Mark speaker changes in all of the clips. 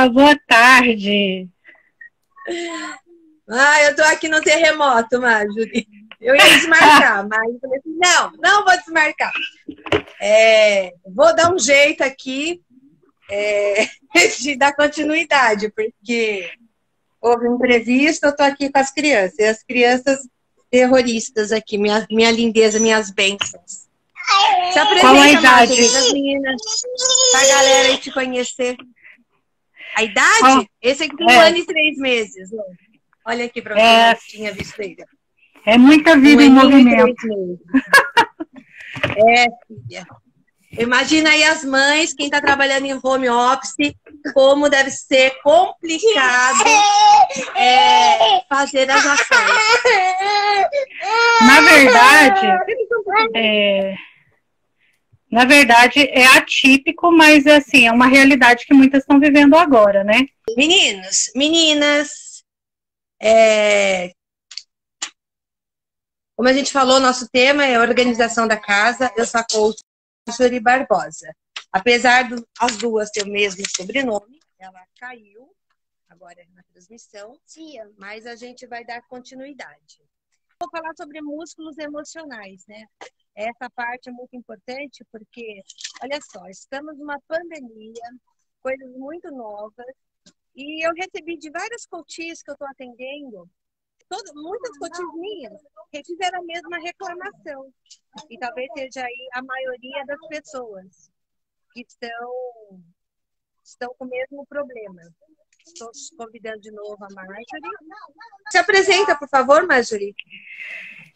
Speaker 1: Olá, boa tarde.
Speaker 2: Eu tô aqui no terremoto, Marjorie. Eu ia desmarcar, mas eu falei assim, não vou desmarcar. Vou dar um jeito aqui de dar continuidade, porque houve um imprevisto, eu tô aqui com as crianças. E as crianças terroristas aqui, minha lindeza, minhas bênçãos. Se apresenta,
Speaker 1: Qual a idade?
Speaker 2: Marjorie, meninas, pra galera aí te conhecer. A idade? Esse aqui tem 1 ano e 3 meses. Olha aqui pra você, não tinha visto ele.
Speaker 1: É muita vida em movimento.
Speaker 2: Filha. Imagina aí as mães, quem está trabalhando em home office, como deve ser complicado fazer as ações.
Speaker 1: Na verdade, é atípico, mas assim, é uma realidade que muitas estão vivendo agora, né?
Speaker 2: Meninos, meninas, como a gente falou, nosso tema é a organização da casa. Eu sou a coach Marjorie Barbosa. Apesar de as duas ter o mesmo sobrenome, ela caiu agora na transmissão, mas a gente vai dar continuidade. Vou falar sobre músculos emocionais, né? Essa parte é muito importante porque, olha só, estamos numa pandemia, coisas muito novas, e eu recebi de várias coaches que eu estou atendendo, muitas coaches minhas, que fizeram a mesma reclamação. E talvez seja aí a maioria das pessoas que estão com o mesmo problema. Estou convidando de novo a Marjorie. Se apresenta, por favor, Marjorie.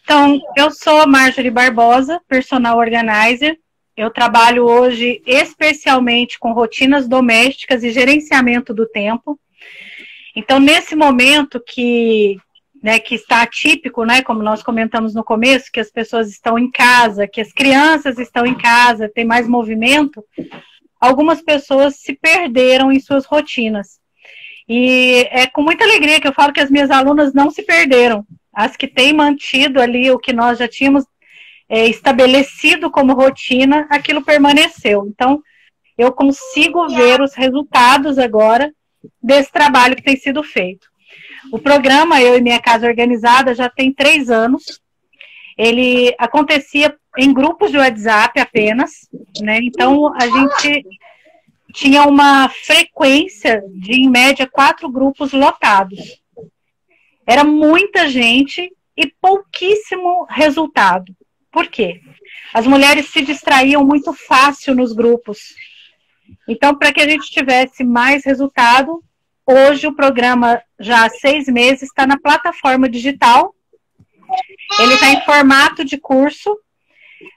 Speaker 1: Então, eu sou Marjorie Barbosa, personal organizer. Eu trabalho hoje especialmente com rotinas domésticas e gerenciamento do tempo. Então, nesse momento que está atípico, né, como nós comentamos no começo, que as pessoas estão em casa, que as crianças estão em casa, tem mais movimento, algumas pessoas se perderam em suas rotinas. E é com muita alegria que eu falo que as minhas alunas não se perderam. As que têm mantido ali o que nós já tínhamos estabelecido como rotina, aquilo permaneceu. Então, eu consigo ver os resultados agora desse trabalho que tem sido feito. O programa Eu e Minha Casa Organizada já tem 3 anos. Ele acontecia em grupos de WhatsApp apenas, né? Então, a gente tinha uma frequência de, em média, 4 grupos lotados. Era muita gente e pouquíssimo resultado. Por quê? As mulheres se distraíam muito fácil nos grupos. Então, para que a gente tivesse mais resultado, hoje o programa, já há 6 meses, está na plataforma digital. Ele está em formato de curso,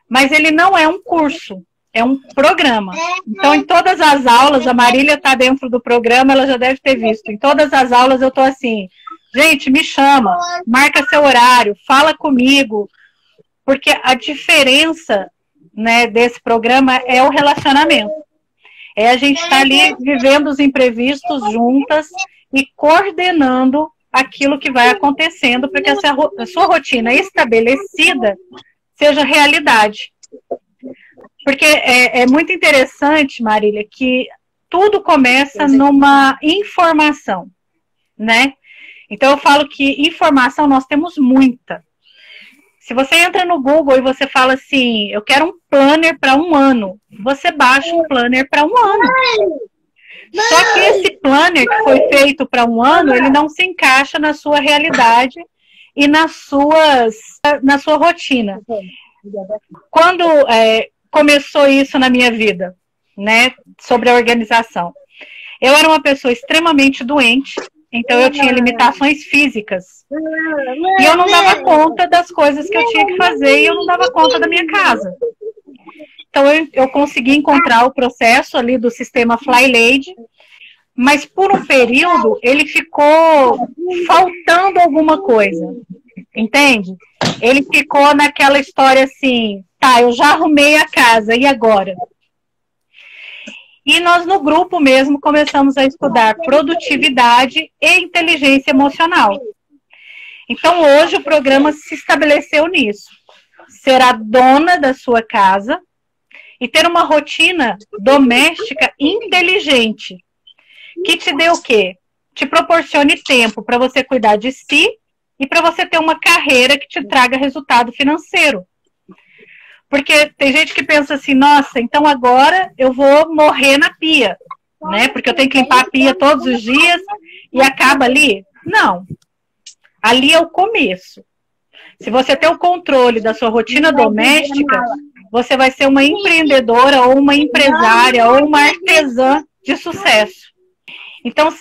Speaker 1: mas ele não é um curso, é um programa. Então, em todas as aulas, a Marília está dentro do programa, ela já deve ter visto. Em todas as aulas eu estou assim, gente, me chama, marca seu horário, fala comigo, porque a diferença, né, desse programa é o relacionamento. É a gente estar ali vivendo os imprevistos juntas e coordenando aquilo que vai acontecendo para que a sua rotina estabelecida seja realidade. Porque é muito interessante, Marília, que tudo começa numa informação, né? Então eu falo que informação nós temos muita. Se você entra no Google e você fala assim, eu quero um planner para 1 ano, você baixa um planner para 1 ano. Só que esse planner que foi feito para 1 ano, ele não se encaixa na sua realidade e na sua rotina. Quando começou isso na minha vida, né, sobre a organização? Eu era uma pessoa extremamente doente, então eu tinha limitações físicas. E eu não dava conta das coisas que eu tinha que fazer e eu não dava conta da minha casa. Então eu consegui encontrar o processo ali do sistema FlyLady, mas por um período ele ficou faltando alguma coisa, entende? Ele ficou naquela história assim, tá, eu já arrumei a casa, e agora? E nós no grupo mesmo começamos a estudar produtividade e inteligência emocional. Então hoje o programa se estabeleceu nisso. Ser a dona da sua casa e ter uma rotina doméstica inteligente. que te dê o quê? Te proporcione tempo para você cuidar de si e para você ter uma carreira que te traga resultado financeiro. Porque tem gente que pensa assim, nossa, então agora eu vou morrer na pia, né? Porque eu tenho que limpar a pia todos os dias e acaba ali. Não. Ali é o começo. Se você tem o controle da sua rotina doméstica, você vai ser uma empreendedora ou uma empresária ou uma artesã de sucesso. Então,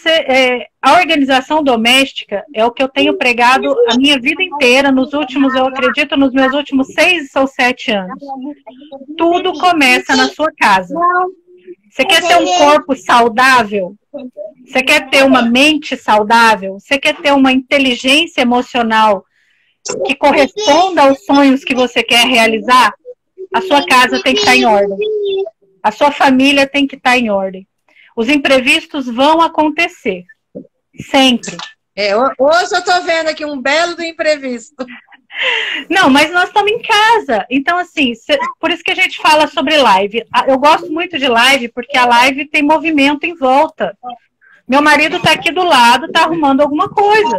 Speaker 1: a organização doméstica é o que eu tenho pregado a minha vida inteira, nos últimos, eu acredito, nos meus últimos 6 ou 7 anos. Tudo começa na sua casa. Você quer ter um corpo saudável? Você quer ter uma mente saudável? Você quer ter uma inteligência emocional que corresponda aos sonhos que você quer realizar? A sua casa tem que estar em ordem. A sua família tem que estar em ordem. Os imprevistos vão acontecer. Sempre.
Speaker 2: Hoje eu estou vendo aqui um belo do imprevisto.
Speaker 1: Não, mas nós estamos em casa. Então, assim, por isso que a gente fala sobre live. Eu gosto muito de live, porque a live tem movimento em volta. Meu marido está aqui do lado, está arrumando alguma coisa.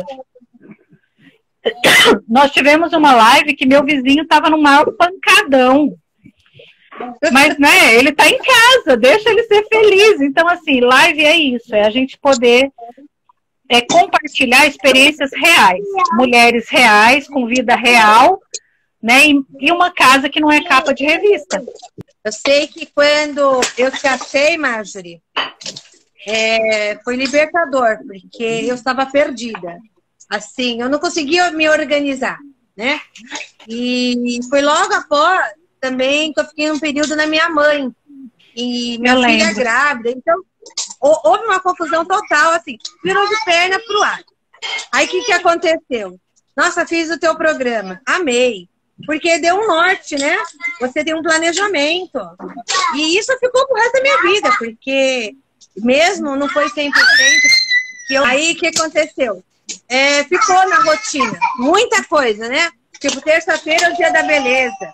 Speaker 1: Nós tivemos uma live que meu vizinho estava num maior pancadão. Mas, né, ele tá em casa, deixa ele ser feliz. Então, assim, live é isso, é a gente poder compartilhar experiências reais. Mulheres reais, com vida real, né, e uma casa que não é capa de revista.
Speaker 2: Eu sei que quando eu te achei, Marjorie, foi libertador, porque eu estava perdida. Assim, eu não conseguia me organizar, né? E foi logo após também que eu fiquei um período na minha mãe. E minha filha é grávida. Então, houve uma confusão total, assim. Virou de perna pro ar. Aí, o que aconteceu? Nossa, fiz o teu programa. Amei. Porque deu um norte, né? Você tem um planejamento. E isso ficou pro resto da minha vida. Porque mesmo não foi 100%. Aí, o que aconteceu? Ficou na rotina. Muita coisa, né? Tipo, terça-feira é o dia da beleza.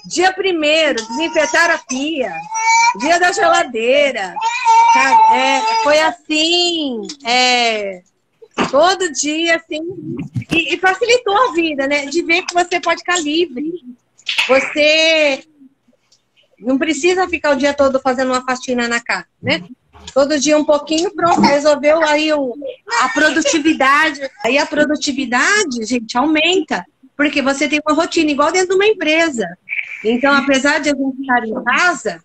Speaker 2: Dia 1º, desinfetar a pia. Dia da geladeira. Foi assim, todo dia, assim. E facilitou a vida, né? De ver que você pode ficar livre. Você não precisa ficar o dia todo fazendo uma faxina na casa, né? Todo dia um pouquinho, pronto, resolveu aí a produtividade. Aí a produtividade, gente, aumenta. Porque você tem uma rotina igual dentro de uma empresa. Então, apesar de a gente estar em casa,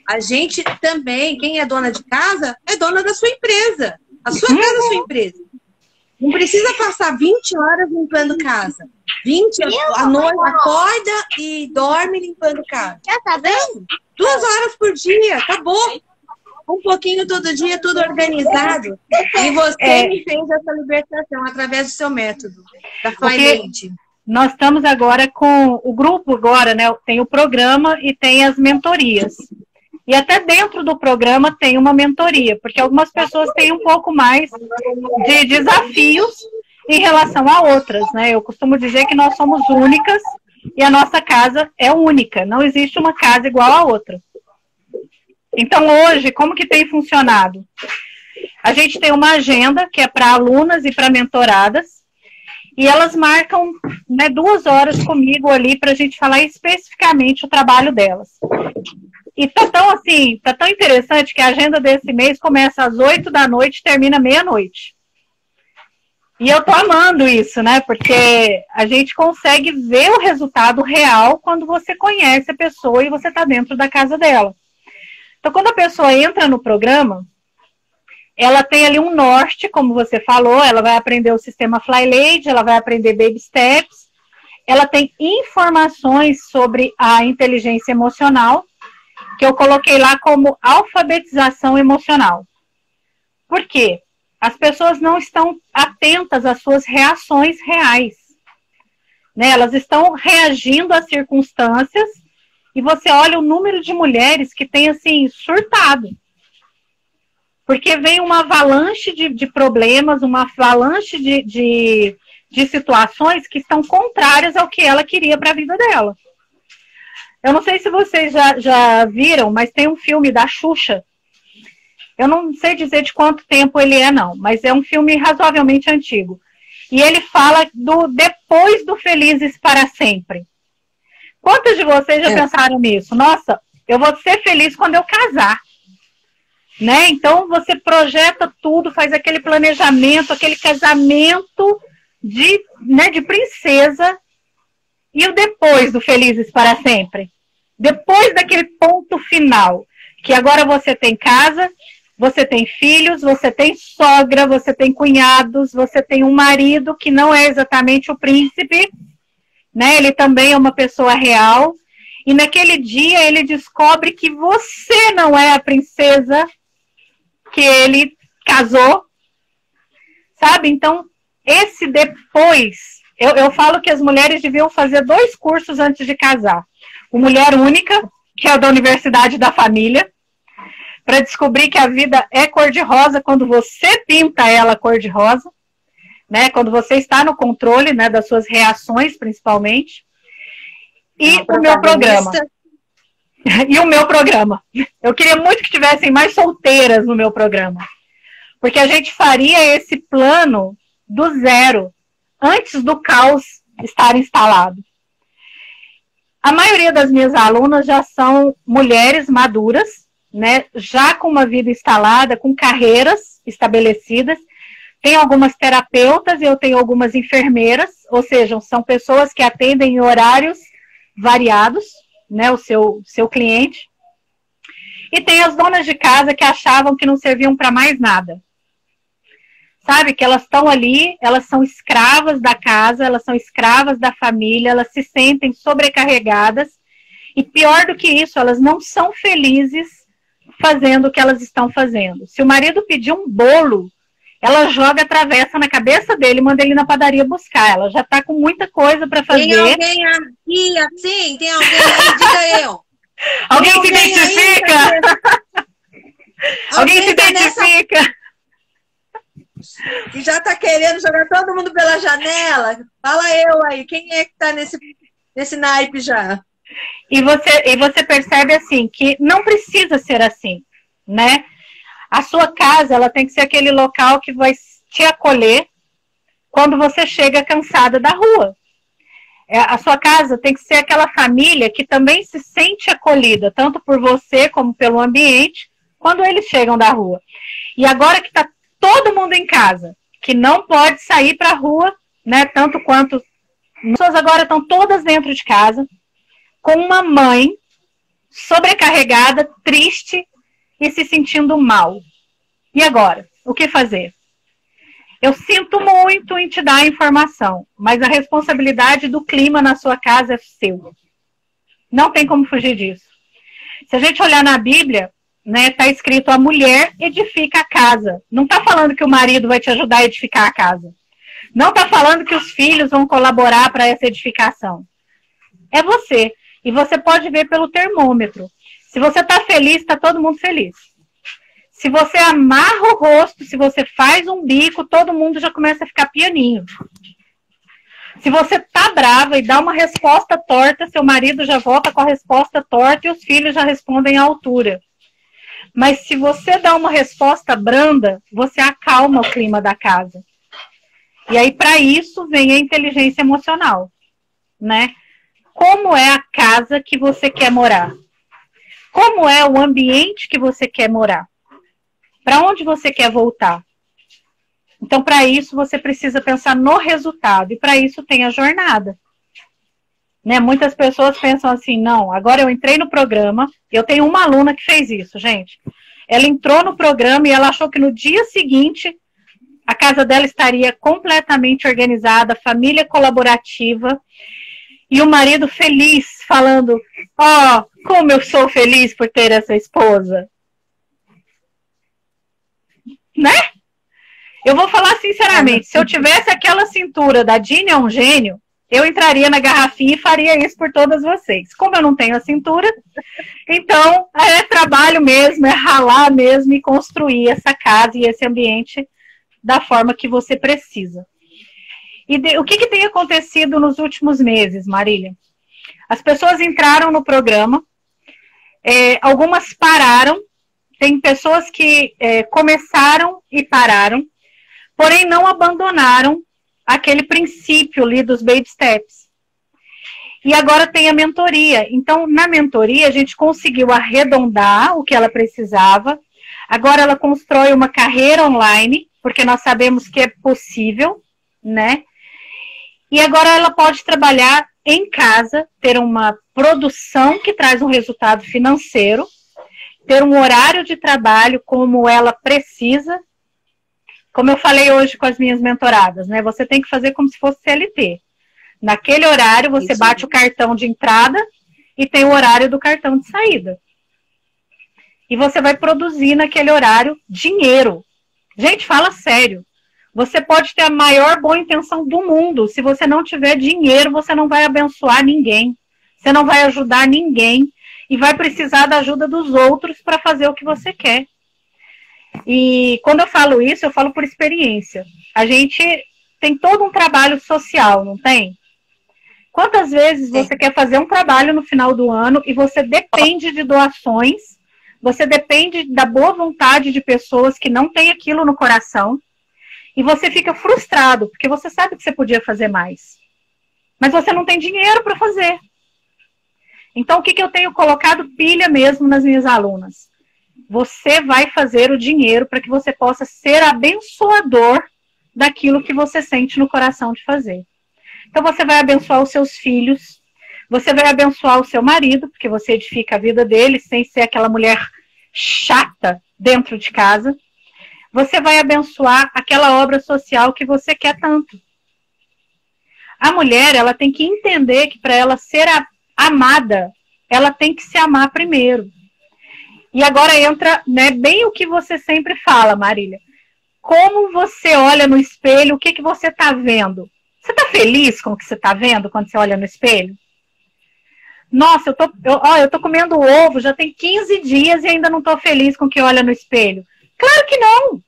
Speaker 2: a gente também, quem é dona de casa, é dona da sua empresa. A sua casa é a sua empresa. Não precisa passar 20 horas limpando casa. 20 à noite, acorda e dorme limpando casa.
Speaker 3: Já tá vendo?
Speaker 2: 2 horas por dia, acabou. Um pouquinho todo dia, tudo organizado. E você me fez essa libertação através do seu método, da Flylady.
Speaker 1: Nós estamos agora com o grupo, agora, né? Tem o programa e tem as mentorias. E até dentro do programa tem uma mentoria, porque algumas pessoas têm um pouco mais de desafios em relação a outras, né? Eu costumo dizer que nós somos únicas e a nossa casa é única. Não existe uma casa igual a outra. Então, hoje, como que tem funcionado? A gente tem uma agenda que é para alunas e para mentoradas, e elas marcam, né, 2 horas comigo ali para a gente falar especificamente o trabalho delas. E tá tão interessante que a agenda desse mês começa às 8 da noite e termina meia-noite. E eu tô amando isso, né? Porque a gente consegue ver o resultado real quando você conhece a pessoa e você tá dentro da casa dela. Então, quando a pessoa entra no programa, ela tem ali um norte, como você falou, ela vai aprender o sistema Flylady, ela vai aprender Baby Steps, ela tem informações sobre a inteligência emocional, que eu coloquei lá como alfabetização emocional. Por quê? As pessoas não estão atentas às suas reações reais, né? Elas estão reagindo às circunstâncias e você olha o número de mulheres que tem, assim, surtado. Porque vem uma avalanche de problemas, uma avalanche de situações que estão contrárias ao que ela queria para a vida dela. Eu não sei se vocês já viram, mas tem um filme da Xuxa, Eu não sei dizer de quanto tempo ele é, não, mas é um filme razoavelmente antigo. E ele fala do depois do Felizes para Sempre. Quantos de vocês já pensaram nisso? Nossa, eu vou ser feliz quando eu casar. Né? Então você projeta tudo, faz aquele planejamento, aquele casamento de princesa. E o depois do Felizes para Sempre? Depois daquele ponto final, que agora você tem casa, você tem filhos, você tem sogra, você tem cunhados, você tem um marido que não é exatamente o príncipe, né? Ele também é uma pessoa real. E naquele dia ele descobre que você não é a princesa que ele casou, sabe? Então, esse depois, eu falo que as mulheres deviam fazer 2 cursos antes de casar. O Mulher Única, que é o da Universidade da Família, para descobrir que a vida é cor-de-rosa quando você pinta ela cor-de-rosa, né? Quando você está no controle, né, das suas reações, principalmente. E o meu programa. E o meu programa. Eu queria muito que tivessem mais solteiras no meu programa. Porque a gente faria esse plano do zero, antes do caos estar instalado. A maioria das minhas alunas já são mulheres maduras, né, já com uma vida instalada, com carreiras estabelecidas. Tem algumas terapeutas e eu tenho algumas enfermeiras, ou seja, são pessoas que atendem em horários variados, né, o seu cliente. E tem as donas de casa que achavam que não serviam para mais nada. Sabe, que elas estão ali, elas são escravas da casa, elas são escravas da família, elas se sentem sobrecarregadas. E pior do que isso, elas não são felizes fazendo o que elas estão fazendo. Se o marido pedir um bolo, ela joga a travessa na cabeça dele e manda ele na padaria buscar. Ela já está com muita coisa para fazer.
Speaker 2: Tem alguém aqui assim? Tem alguém aí? Diga eu.
Speaker 1: Alguém se identifica? Alguém se identifica?
Speaker 2: E já está querendo jogar todo mundo pela janela? Fala eu aí. Quem é que está nesse naipe já?
Speaker 1: E você percebe assim, que não precisa ser assim, né? A sua casa, ela tem que ser aquele local que vai te acolher quando você chega cansada da rua. A sua casa tem que ser aquela família que também se sente acolhida, tanto por você como pelo ambiente, quando eles chegam da rua. E agora que está todo mundo em casa, que não pode sair para a rua, né? Tanto quanto... As pessoas agora estão todas dentro de casa, com uma mãe sobrecarregada, triste e se sentindo mal. E agora? O que fazer? Eu sinto muito em te dar a informação, mas a responsabilidade do clima na sua casa é seu. Não tem como fugir disso. Se a gente olhar na Bíblia, né, tá escrito: a mulher edifica a casa. Não está falando que o marido vai te ajudar a edificar a casa. Não está falando que os filhos vão colaborar para essa edificação. É você. E você pode ver pelo termômetro. Se você está feliz, está todo mundo feliz. Se você amarra o rosto, se você faz um bico, todo mundo já começa a ficar pianinho. Se você está brava e dá uma resposta torta, seu marido já volta com a resposta torta e os filhos já respondem à altura. Mas se você dá uma resposta branda, você acalma o clima da casa. E aí, para isso, vem a inteligência emocional, né? Como é a casa que você quer morar? Como é o ambiente que você quer morar? Para onde você quer voltar? Então, para isso, você precisa pensar no resultado. E para isso tem a jornada. Né? Muitas pessoas pensam assim, não, agora eu entrei no programa. Eu tenho uma aluna que fez isso, gente. Ela entrou no programa e ela achou que no dia seguinte a casa dela estaria completamente organizada, família colaborativa. E o marido feliz, falando: ó, como eu sou feliz por ter essa esposa. Né? Eu vou falar sinceramente, se eu tivesse aquela cintura da Dini é um gênio, eu entraria na garrafinha e faria isso por todas vocês. Como eu não tenho a cintura, então é trabalho mesmo, é ralar mesmo e construir essa casa e esse ambiente da forma que você precisa. E o que tem acontecido nos últimos meses, Marília? As pessoas entraram no programa, algumas pararam tem pessoas que começaram e pararam, porém não abandonaram aquele princípio ali dos baby steps. E agora tem a mentoria. Então, na mentoria, a gente conseguiu arredondar o que ela precisava. Agora ela constrói uma carreira online, porque nós sabemos que é possível, né? E agora ela pode trabalhar em casa, ter uma produção que traz um resultado financeiro, ter um horário de trabalho como ela precisa. Como eu falei hoje com as minhas mentoradas, né? Você tem que fazer como se fosse CLT. Naquele horário, você bate o cartão de entrada e tem o horário do cartão de saída. E você vai produzir naquele horário dinheiro. Gente, fala sério. Você pode ter a maior boa intenção do mundo. Se você não tiver dinheiro, você não vai abençoar ninguém. Você não vai ajudar ninguém. E vai precisar da ajuda dos outros para fazer o que você quer. E quando eu falo isso, eu falo por experiência. A gente tem todo um trabalho social, não tem? Quantas vezes você quer fazer um trabalho no final do ano e você depende de doações, você depende da boa vontade de pessoas que não têm aquilo no coração, e você fica frustrado, porque você sabe que você podia fazer mais. Mas você não tem dinheiro para fazer. Então, o que eu tenho colocado pilha mesmo nas minhas alunas? Você vai fazer o dinheiro para que você possa ser abençoador daquilo que você sente no coração de fazer. Então, você vai abençoar os seus filhos, você vai abençoar o seu marido, porque você edifica a vida dele sem ser aquela mulher chata dentro de casa. Você vai abençoar aquela obra social que você quer tanto. A mulher, ela tem que entender que para ela ser amada, ela tem que se amar primeiro. E agora entra, né, bem o que você sempre fala, Marília. Como você olha no espelho, o que, que você está vendo? Você está feliz com o que você está vendo quando você olha no espelho? Nossa, eu tô comendo ovo, já tem 15 dias e ainda não estou feliz com o que olha no espelho. Claro que não!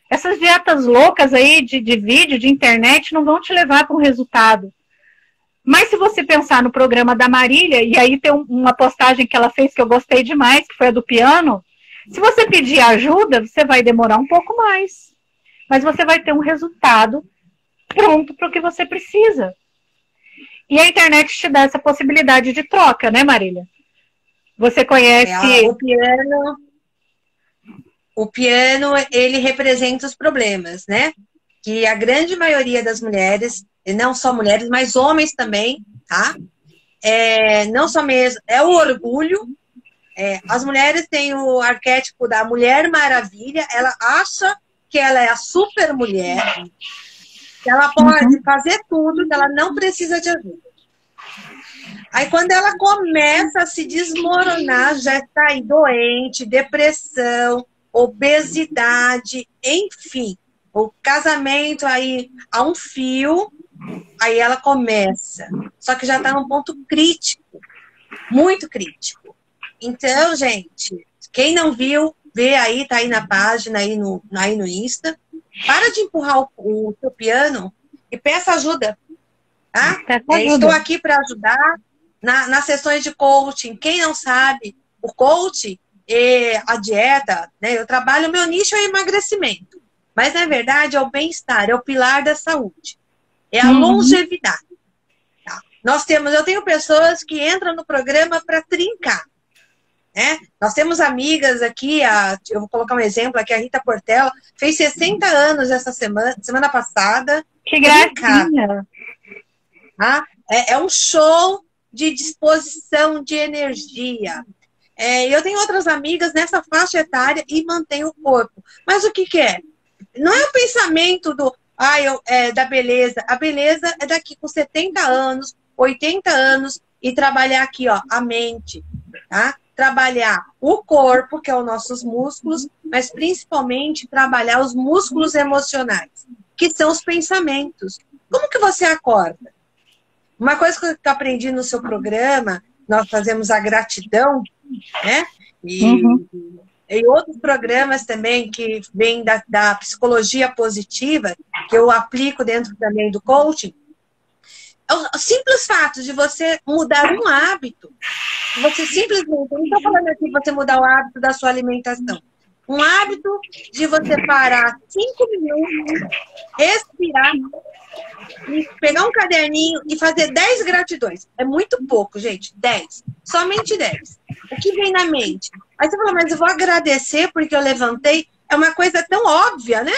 Speaker 1: Essas dietas loucas aí de vídeo, de internet, não vão te levar para um resultado. Mas se você pensar no programa da Marília, e aí tem uma postagem que ela fez que eu gostei demais, que foi a do piano, se você pedir ajuda, você vai demorar um pouco mais. Mas você vai ter um resultado pronto para o que você precisa. E a internet te dá essa possibilidade de troca, né, Marília? Você conhece...
Speaker 2: O piano, ele representa os problemas, né? Que a grande maioria das mulheres, e não só mulheres, mas homens também, tá? Não só mesmo, é o orgulho. As mulheres têm o arquétipo da Mulher Maravilha, ela acha que ela é a super mulher, que ela pode fazer tudo, que ela não precisa de ajuda. Aí quando ela começa a se desmoronar, já está aí doente, depressão, obesidade, enfim, o casamento aí a um fio, aí ela começa. Só que já está num ponto crítico, muito crítico. Então, gente, quem não viu, vê aí, tá aí na página, aí no Insta. Para de empurrar o seu piano e peça ajuda. Tá? Estou aqui para ajudar nas sessões de coaching. Quem não sabe, o coaching e a dieta, né? Eu trabalho, meu nicho é emagrecimento. Mas, na verdade, é o bem-estar, é o pilar da saúde. É a longevidade. Tá? Eu tenho pessoas que entram no programa para trincar. Né? Nós temos amigas aqui, eu vou colocar um exemplo aqui, a Rita Portela, fez 60 anos essa semana passada.
Speaker 1: Que gracinha!
Speaker 2: É um show de disposição, de energia. Eu tenho outras amigas nessa faixa etária e mantém o corpo. Mas o que é? Não é o pensamento da beleza. A beleza é daqui com 70 anos, 80 anos, e trabalhar aqui, ó, a mente, tá? Trabalhar o corpo, que é os nossos músculos, mas principalmente trabalhar os músculos emocionais, que são os pensamentos. Como que você acorda? Uma coisa que eu aprendi no seu programa, nós fazemos a gratidão, né? E outros programas também que vêm da psicologia positiva, que eu aplico dentro também do coaching. O simples fato de você mudar um hábito, você simplesmente, não estou falando aqui de você mudar o hábito da sua alimentação, Um hábito de você parar 5 minutos, respirar, e pegar um caderninho e fazer 10 gratidões. É muito pouco, gente. 10. Somente 10. O que vem na mente? Aí você fala, mas eu vou agradecer porque eu levantei. É uma coisa tão óbvia, né?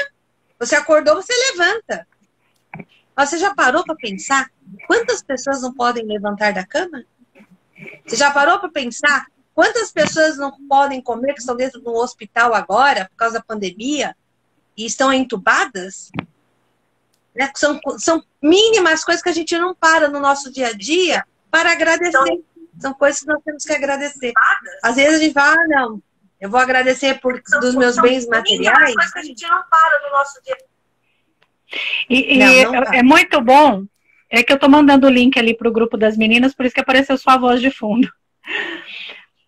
Speaker 2: Você acordou, você levanta. Mas você já parou para pensar quantas pessoas não podem levantar da cama? Você já parou para pensar quantas pessoas não podem comer que estão dentro de um hospital agora por causa da pandemia e estão entubadas? Né? São mínimas coisas que a gente não para no nosso dia a dia para agradecer. São coisas que nós temos que agradecer. Às vezes a gente fala, ah, não, eu vou agradecer dos meus bens materiais. Coisas que a gente não para no nosso dia a dia.
Speaker 1: Não é muito bom. É que eu tô mandando o link ali pro grupo das meninas, por isso que apareceu sua voz de fundo.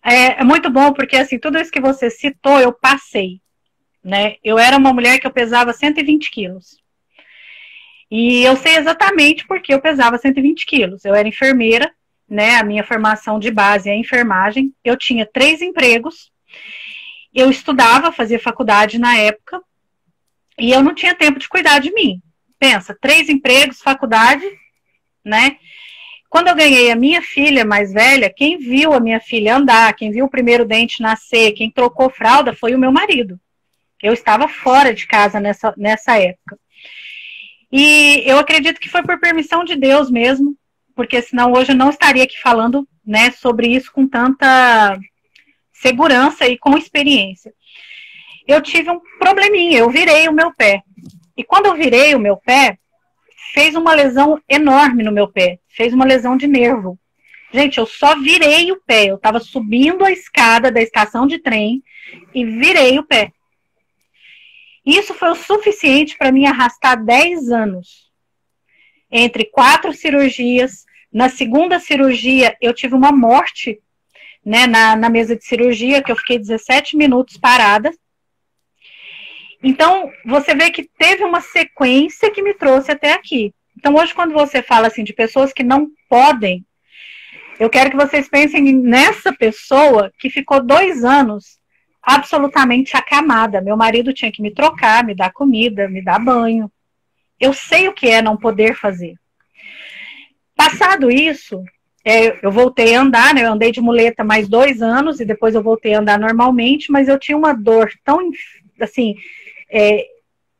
Speaker 1: É muito bom, porque assim, tudo isso que você citou, eu passei, né? Eu era uma mulher que eu pesava 120 quilos. E eu sei exatamente porque eu pesava 120 quilos. Eu era enfermeira, né? A minha formação de base é enfermagem. Eu tinha 3 empregos. Eu estudava, fazia faculdade na época. E eu não tinha tempo de cuidar de mim. Pensa, 3 empregos, faculdade, né? Quando eu ganhei a minha filha mais velha, quem viu a minha filha andar, quem viu o primeiro dente nascer, quem trocou fralda foi o meu marido. Eu estava fora de casa nessa época. E eu acredito que foi por permissão de Deus mesmo, porque senão hoje eu não estaria aqui falando, né, sobre isso com tanta segurança e com experiência. Eu tive um probleminha, eu virei o meu pé. E quando eu virei o meu pé, fez uma lesão enorme no meu pé, fez uma lesão de nervo. Gente, eu só virei o pé, eu estava subindo a escada da estação de trem e virei o pé. Isso foi o suficiente para me arrastar 10 anos. Entre 4 cirurgias. Na segunda cirurgia, eu tive uma morte, né, na mesa de cirurgia, que eu fiquei 17 minutos parada. Então, você vê que teve uma sequência que me trouxe até aqui. Então, hoje, quando você fala assim de pessoas que não podem, eu quero que vocês pensem nessa pessoa que ficou 2 anos absolutamente acamada. Meu marido tinha que me trocar, me dar comida, me dar banho. Eu sei o que é não poder fazer. Passado isso, eu voltei a andar, né? Eu andei de muleta mais 2 anos e depois eu voltei a andar normalmente, mas eu tinha uma dor tão, assim,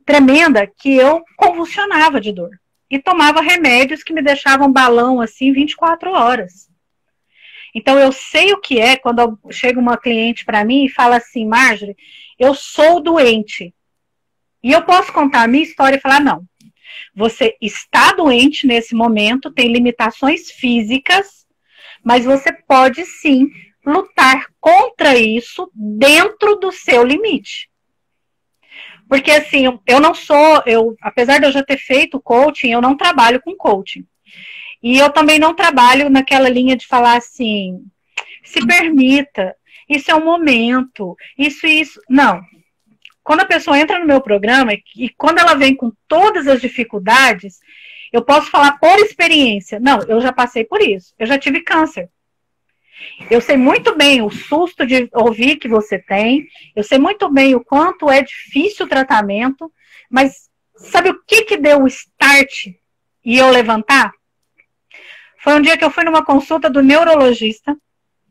Speaker 1: tremenda que eu convulsionava de dor. E tomava remédios que me deixavam balão, assim, 24 horas. Então, eu sei o que é quando chega uma cliente para mim e fala assim, Marjorie, eu sou doente. E eu posso contar a minha história e falar, não, você está doente nesse momento, tem limitações físicas, mas você pode sim lutar contra isso dentro do seu limite. Porque assim, eu não sou, apesar de eu já ter feito coaching, eu não trabalho com coaching. E eu também não trabalho naquela linha de falar assim, se permita, isso é um momento, isso. Não. Quando a pessoa entra no meu programa e quando ela vem com todas as dificuldades, eu posso falar por experiência. Não, eu já passei por isso. Eu já tive câncer. Eu sei muito bem o susto de ouvir que você tem. Eu sei muito bem o quanto é difícil o tratamento. Mas sabe o que deu o start e eu levantar? Foi um dia que eu fui numa consulta do neurologista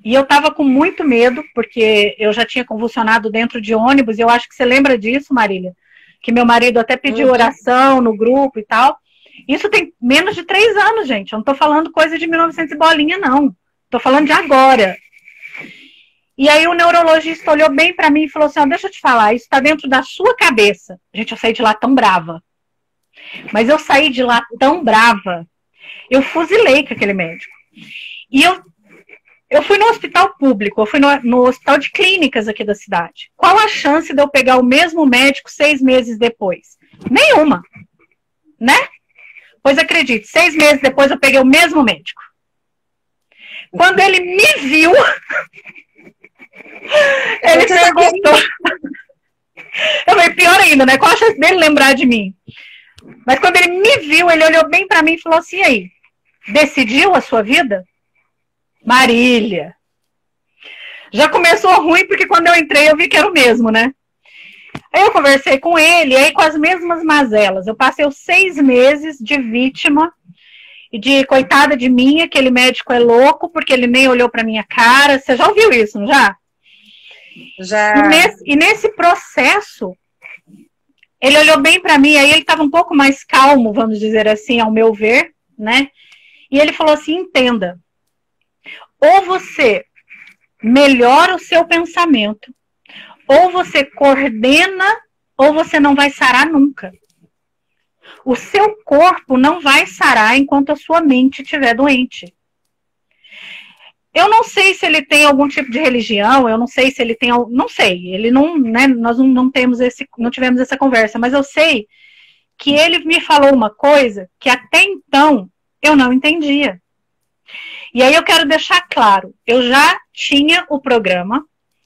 Speaker 1: e eu tava com muito medo, porque eu já tinha convulsionado dentro de ônibus, e eu acho que você lembra disso, Marília, que meu marido até pediu oração no grupo e tal. Isso tem menos de 3 anos, gente. Eu não tô falando coisa de 1900 e bolinha, não. Tô falando de agora. E aí o neurologista olhou bem pra mim e falou assim, deixa eu te falar, isso tá dentro da sua cabeça. Gente, eu saí de lá tão brava. Mas eu saí de lá tão brava. Eu fuzilei com aquele médico. E eu fui no hospital público, eu fui no hospital de clínicas aqui da cidade. Qual a chance de eu pegar o mesmo médico 6 meses depois? Nenhuma. Né? Pois acredite, 6 meses depois eu peguei o mesmo médico. Quando ele me viu, ele perguntou. Eu falei, pior ainda, né? Qual a chance dele lembrar de mim? Mas quando ele me viu, ele olhou bem pra mim e falou assim, e aí, decidiu a sua vida? Marília. Já começou ruim, porque quando eu entrei eu vi que era o mesmo, né? Aí eu conversei com ele, aí com as mesmas mazelas. Eu passei os 6 meses de vítima e de coitada de mim, aquele médico é louco porque ele nem olhou para minha cara. Você já ouviu isso, não já?
Speaker 2: Já.
Speaker 1: E nesse processo, ele olhou bem para mim, aí ele estava um pouco mais calmo, vamos dizer assim, ao meu ver, né? E ele falou assim, entenda, ou você melhora o seu pensamento, ou você coordena, ou você não vai sarar nunca. O seu corpo não vai sarar enquanto a sua mente estiver doente. Eu não sei se ele tem algum tipo de religião, eu não sei se ele tem, não sei, ele não, né, nós não tivemos essa conversa, mas eu sei que ele me falou uma coisa que até então eu não entendia. E aí eu quero deixar claro, eu já tinha o programa,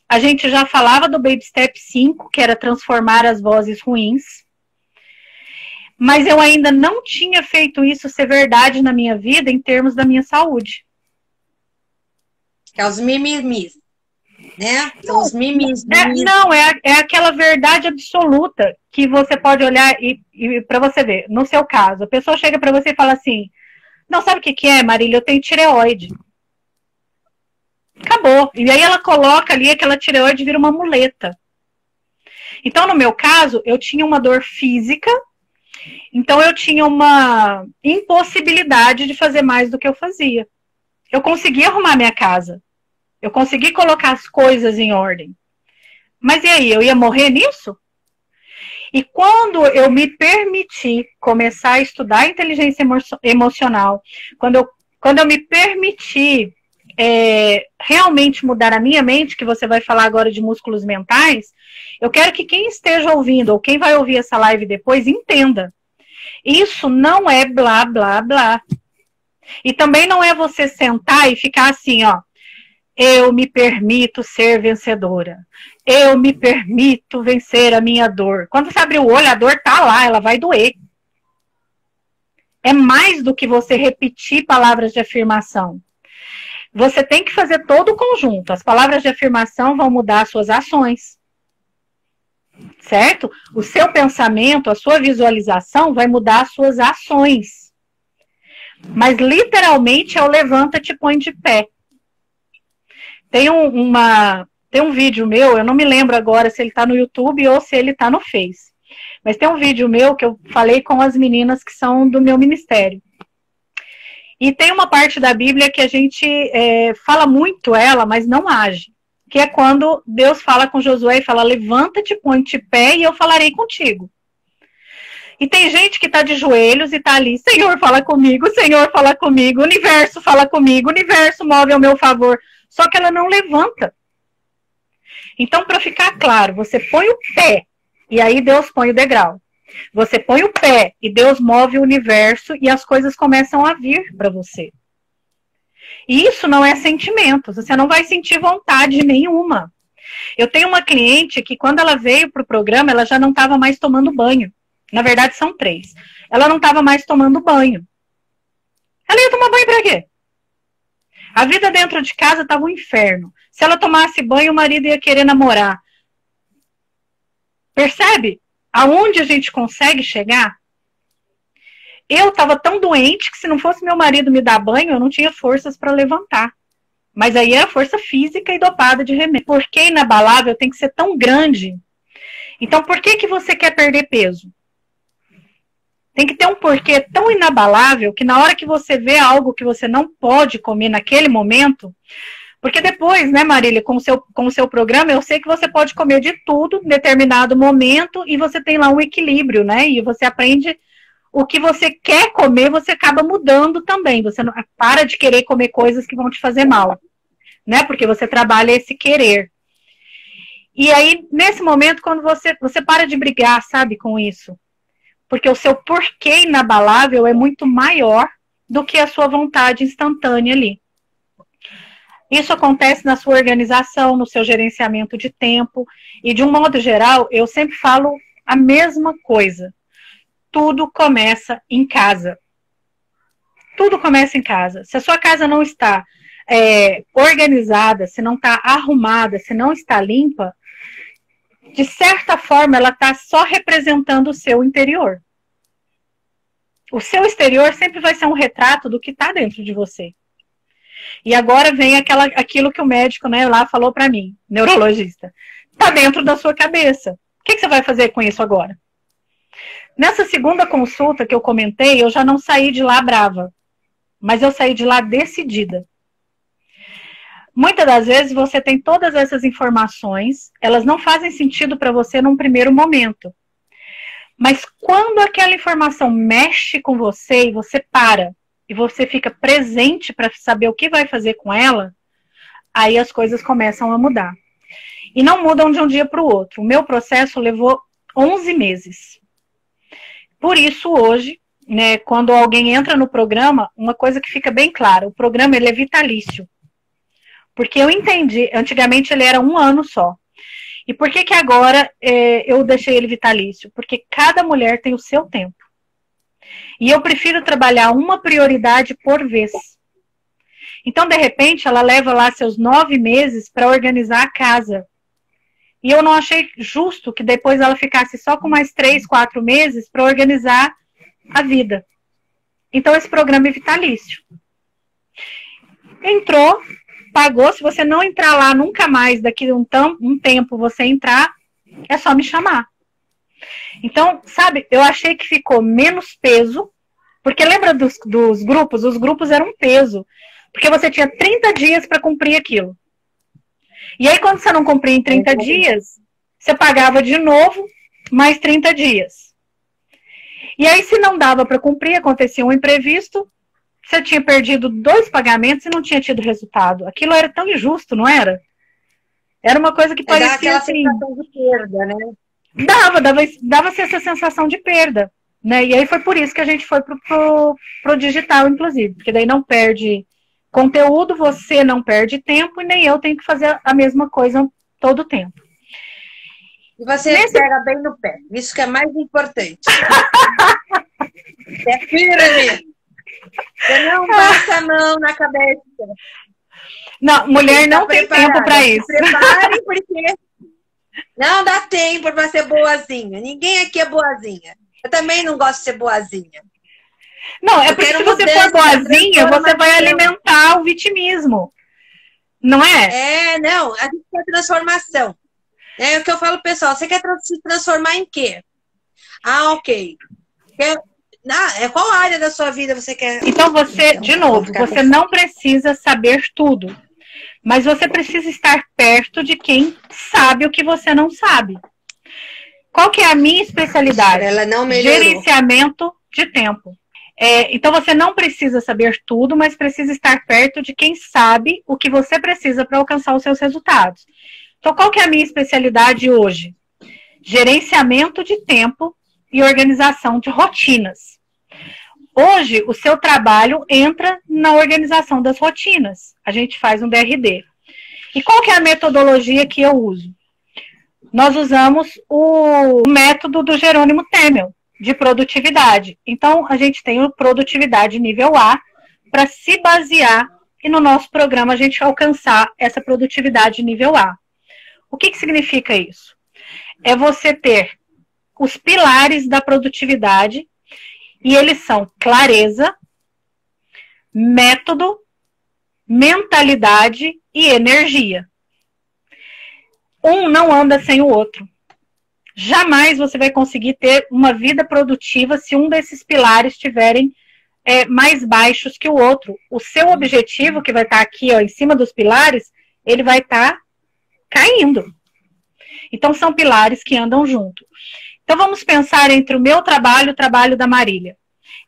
Speaker 1: a gente já falava do Baby Step 5, que era transformar as vozes ruins, mas eu ainda não tinha feito isso ser verdade na minha vida em termos da minha saúde.
Speaker 2: Que é os mimimis, né? São os mimimis.
Speaker 1: É aquela verdade absoluta que você pode olhar e para você ver. No seu caso, a pessoa chega para você e fala assim, não, sabe o que é, Marília? Eu tenho tireoide. Acabou. E aí ela coloca ali aquela tireoide vira uma muleta. Então, no meu caso, eu tinha uma dor física, então eu tinha uma impossibilidade de fazer mais do que eu fazia. Eu consegui arrumar minha casa. Eu consegui colocar as coisas em ordem. Mas e aí, eu ia morrer nisso? E quando eu me permiti começar a estudar inteligência emocional, quando eu me permiti realmente mudar a minha mente, que você vai falar agora de músculos mentais, eu quero que quem esteja ouvindo, ou quem vai ouvir essa live depois, entenda. Isso não é blá, blá, blá. E também não é você sentar e ficar assim, ó. Eu me permito ser vencedora. Eu me permito vencer a minha dor. Quando você abrir o olho, a dor tá lá, ela vai doer. É mais do que você repetir palavras de afirmação. Você tem que fazer todo o conjunto. As palavras de afirmação vão mudar as suas ações. Certo? O seu pensamento, a sua visualização vai mudar as suas ações. Mas literalmente é o levanta-te, põe de pé. Tem um vídeo meu, eu não me lembro agora se ele está no YouTube ou se ele está no Face. Mas tem um vídeo meu que eu falei com as meninas que são do meu ministério. E tem uma parte da Bíblia que a gente fala muito ela, mas não age. Que é quando Deus fala com Josué e fala, levanta-te, põe-te de pé e eu falarei contigo. E tem gente que está de joelhos e está ali, Senhor, fala comigo, o universo fala comigo, o universo move ao meu favor. Só que ela não levanta. Então, para ficar claro, você põe o pé e aí Deus põe o degrau. Você põe o pé e Deus move o universo e as coisas começam a vir para você. E isso não é sentimento, você não vai sentir vontade nenhuma. Eu tenho uma cliente que quando ela veio para o programa, ela já não estava mais tomando banho. Na verdade, são 3. Ela não estava mais tomando banho. Ela ia tomar banho para quê? A vida dentro de casa estava um inferno. Se ela tomasse banho, o marido ia querer namorar. Percebe? Aonde a gente consegue chegar? Eu estava tão doente que se não fosse meu marido me dar banho, eu não tinha forças para levantar. Mas aí era força física e dopada de remédio. Por que inabalável tem que ser tão grande? Então, por que você quer perder peso? Tem que ter um porquê tão inabalável que na hora que você vê algo que você não pode comer naquele momento, porque depois, né, Marília, com o seu programa, eu sei que você pode comer de tudo em determinado momento e você tem lá um equilíbrio, né? E você aprende o que você quer comer, você acaba mudando também. Você não para de querer comer coisas que vão te fazer mal, né? Porque você trabalha esse querer. E aí, nesse momento, quando você para de brigar, sabe, com isso. Porque o seu porquê inabalável é muito maior do que a sua vontade instantânea ali. Isso acontece na sua organização, no seu gerenciamento de tempo. E, de um modo geral, eu sempre falo a mesma coisa. Tudo começa em casa. Tudo começa em casa. Se a sua casa não está organizada, se não está arrumada, se não está limpa, de certa forma, ela está só representando o seu interior. O seu exterior sempre vai ser um retrato do que está dentro de você. E agora vem aquilo que o médico, né, lá falou para mim, neurologista. Está dentro da sua cabeça. O que você vai fazer com isso agora? Nessa segunda consulta que eu comentei, eu já não saí de lá brava, mas eu saí de lá decidida. Muitas das vezes você tem todas essas informações, elas não fazem sentido para você num primeiro momento. Mas quando aquela informação mexe com você e você para, e você fica presente para saber o que vai fazer com ela, aí as coisas começam a mudar. E não mudam de um dia para o outro. O meu processo levou 11 meses. Por isso, hoje, né, quando alguém entra no programa, uma coisa que fica bem clara, o programa ele é vitalício. Porque eu entendi, antigamente ele era 1 ano só. E por que agora eu deixei ele vitalício? Porque cada mulher tem o seu tempo. E eu prefiro trabalhar uma prioridade por vez. Então, de repente, ela leva lá seus 9 meses para organizar a casa. E eu não achei justo que depois ela ficasse só com mais 3, 4 meses para organizar a vida. Então, esse programa é vitalício. Entrou, pagou. Se você não entrar lá nunca mais, daqui a um tempo você entrar, é só me chamar. Então, sabe, eu achei que ficou menos peso, porque lembra dos grupos? Os grupos eram um peso, porque você tinha 30 dias para cumprir aquilo. E aí, quando você não cumpria em 30 dias, você pagava de novo mais 30 dias. E aí, se não dava para cumprir, acontecia um imprevisto, você tinha perdido 2 pagamentos e não tinha tido resultado. Aquilo era tão injusto, não era? Era uma coisa que parecia
Speaker 2: aquela
Speaker 1: assim...
Speaker 2: sensação de perda, né?
Speaker 1: Dava-se essa sensação de perda, né? E aí foi por isso que a gente foi pro digital, inclusive. Porque daí não perde conteúdo, você não perde tempo e nem eu tenho que fazer a mesma coisa todo o tempo.
Speaker 2: E você pega bem no pé. Isso que é mais importante. É firme. Você não passa a mão na cabeça.
Speaker 1: Não, mulher não tem tempo para isso.
Speaker 2: Se prepare, porque não dá tempo para ser boazinha. Ninguém aqui é boazinha. Eu também não gosto de ser boazinha.
Speaker 1: Não, é porque se você for boazinha, você vai alimentar o vitimismo. Não é?
Speaker 2: Não. A gente quer transformação. É o que eu falo, pessoal. Você quer se transformar em quê? Ah, ok. Qual área da sua vida você quer?
Speaker 1: Então você, de novo, você não precisa saber tudo. Mas você precisa estar perto de quem sabe o que você não sabe. Qual que é a minha especialidade?
Speaker 2: Ela não melhorou.
Speaker 1: Gerenciamento de tempo. Então você não precisa saber tudo, mas precisa estar perto de quem sabe o que você precisa para alcançar os seus resultados. Então qual que é a minha especialidade hoje? Gerenciamento de tempo e organização de rotinas. Hoje, o seu trabalho entra na organização das rotinas. A gente faz um DRD. E qual que é a metodologia que eu uso? Nós usamos o método do Jerônimo Temel, de produtividade. Então, a gente tem o produtividade nível A para se basear e no nosso programa a gente alcançar essa produtividade nível A. O que significa isso? É você ter os pilares da produtividade e eles são clareza, método, mentalidade e energia. Um não anda sem o outro. Jamais você vai conseguir ter uma vida produtiva se um desses pilares estiverem mais baixos que o outro. O seu objetivo, que vai estar aqui em cima dos pilares, ele vai estar caindo. Então, são pilares que andam junto. Então, vamos pensar entre o meu trabalho e o trabalho da Marília.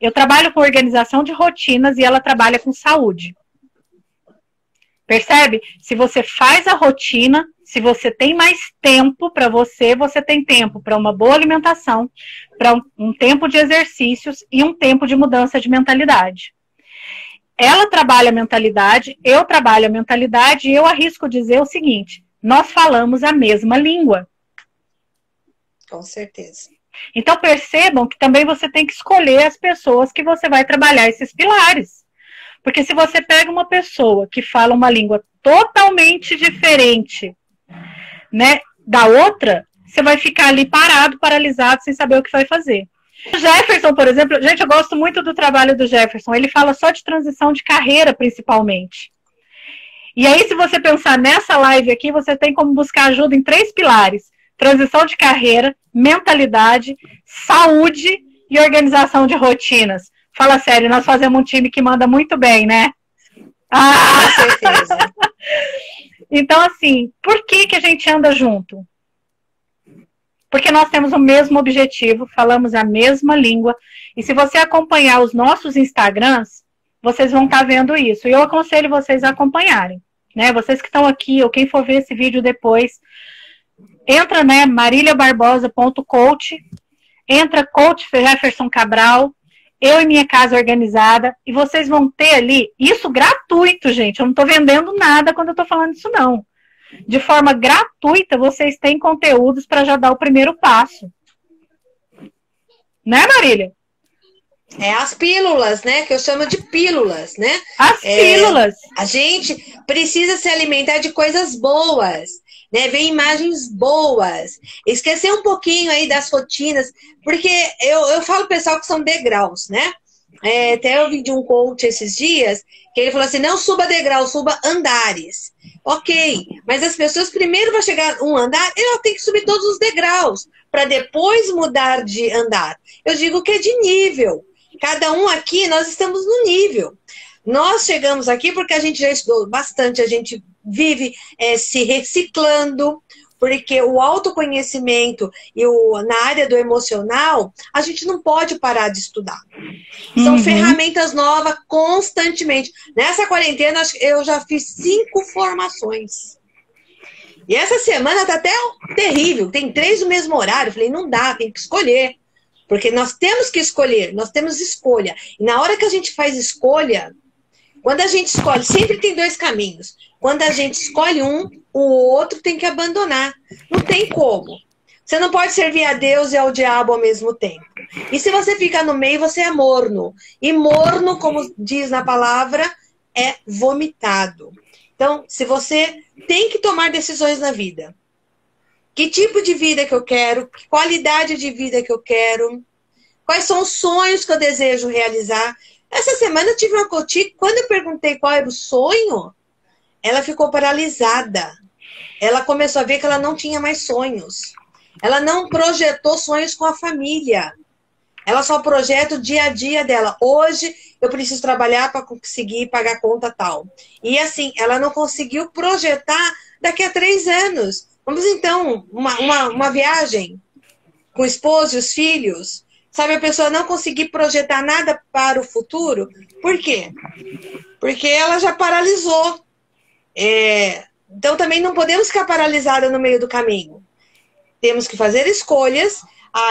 Speaker 1: Eu trabalho com organização de rotinas e ela trabalha com saúde. Percebe? Se você faz a rotina, se você tem mais tempo para você, você tem tempo para uma boa alimentação, para um tempo de exercícios e um tempo de mudança de mentalidade. Ela trabalha a mentalidade, eu trabalho a mentalidade e eu arrisco dizer o seguinte, nós falamos a mesma língua.
Speaker 2: Com certeza.
Speaker 1: Então percebam que também você tem que escolher as pessoas que você vai trabalhar esses pilares. Porque se você pega uma pessoa que fala uma língua totalmente diferente, né, da outra, você vai ficar ali parado, paralisado, sem saber o que vai fazer. O Jefferson, por exemplo, gente, eu gosto muito do trabalho do Jefferson, ele fala só de transição de carreira, principalmente. E aí, se você pensar nessa live aqui, você tem como buscar ajuda em 3 pilares: transição de carreira, mentalidade, saúde e organização de rotinas. Fala sério, nós fazemos um time que manda muito bem, né?
Speaker 2: Com certeza.
Speaker 1: Então, assim, por que a gente anda junto? Porque nós temos o mesmo objetivo, falamos a mesma língua. E se você acompanhar os nossos Instagrams, vocês vão estar vendo isso. E eu aconselho vocês a acompanharem, né? Vocês que estão aqui, ou quem for ver esse vídeo depois, entra, né, mariliabarbosa.coach, entra Coach Jefferson Cabral, Eu e Minha Casa Organizada, e vocês vão ter ali, isso gratuito, gente, eu não estou vendendo nada quando eu estou falando isso, não. De forma gratuita, vocês têm conteúdos para já dar o primeiro passo. Né, Marília?
Speaker 2: É as pílulas, né? Que eu chamo de pílulas, né?
Speaker 1: As pílulas.
Speaker 2: A gente precisa se alimentar de coisas boas, né? Ver imagens boas. Esquecer um pouquinho aí das rotinas, porque eu falo pro pessoal que são degraus, né? Até eu vi de um coach esses dias, que ele falou assim, não suba degrau, suba andares. Ok, mas as pessoas primeiro vão chegar um andar, ela tem que subir todos os degraus, para depois mudar de andar. Eu digo que é de nível. Cada um aqui, nós estamos no nível. Nós chegamos aqui porque a gente já estudou bastante, a gente vive se reciclando, porque o autoconhecimento e na área do emocional, a gente não pode parar de estudar. São ferramentas novas constantemente. Nessa quarentena, eu já fiz 5 formações. E essa semana tá até terrível. Tem 3 no mesmo horário. Eu falei, não dá, tem que escolher. Porque nós temos que escolher, nós temos escolha. E na hora que a gente faz escolha, quando a gente escolhe, sempre tem 2 caminhos. Quando a gente escolhe um, o outro tem que abandonar. Não tem como. Você não pode servir a Deus e ao diabo ao mesmo tempo. E se você ficar no meio, você é morno. E morno, como diz na palavra, é vomitado. Então, se você tem que tomar decisões na vida, que tipo de vida que eu quero, que qualidade de vida que eu quero, quais são os sonhos que eu desejo realizar. Essa semana eu tive uma coach, quando eu perguntei qual era o sonho, ela ficou paralisada. Ela começou a ver que ela não tinha mais sonhos. Ela não projetou sonhos com a família. Ela só projeta o dia a dia dela. Hoje eu preciso trabalhar para conseguir pagar a conta tal. E assim, ela não conseguiu projetar daqui a 3 anos. Vamos então, uma viagem com o esposo e os filhos. Sabe, a pessoa não conseguir projetar nada para o futuro. Por quê? Porque ela já paralisou. Então também não podemos ficar paralisada no meio do caminho. Temos que fazer escolhas.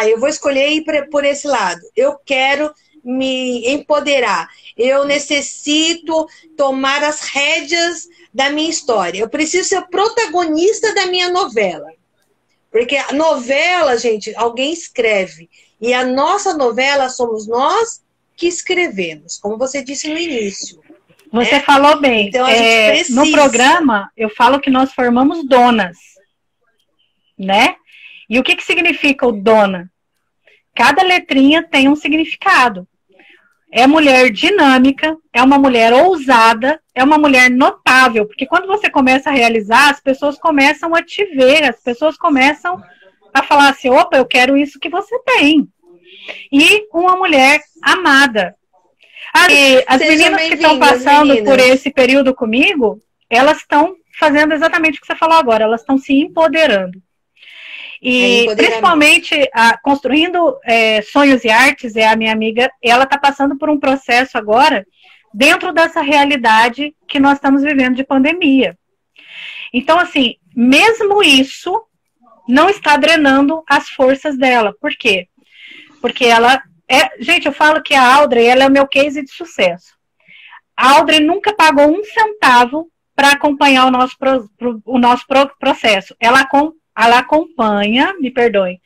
Speaker 2: Eu vou escolher ir por esse lado. Eu quero me empoderar. Eu necessito tomar as rédeas da minha história. Eu preciso ser o protagonista da minha novela. Porque a novela, gente, alguém escreve. E a nossa novela somos nós que escrevemos, como você disse no início.
Speaker 1: Você falou bem.
Speaker 2: Então, a gente precisa.
Speaker 1: No programa, eu falo que nós formamos donas. Né? E o que significa o dona? Cada letrinha tem um significado. É mulher dinâmica, é uma mulher ousada, é uma mulher notável. Porque quando você começa a realizar, as pessoas começam a te ver, as pessoas começam a falar assim, opa, eu quero isso que você tem. E uma mulher amada. As meninas que estão passando por esse período comigo, elas estão fazendo exatamente o que você falou agora, elas estão se empoderando. E principalmente construindo sonhos e artes, a minha amiga, ela está passando por um processo agora dentro dessa realidade que nós estamos vivendo de pandemia. Então, assim, mesmo isso não está drenando as forças dela. Por quê? Porque ela gente, eu falo que a Audrey, ela é o meu case de sucesso. A Audrey nunca pagou 1 centavo para acompanhar o nosso processo. Ela acompanha, me perdoe,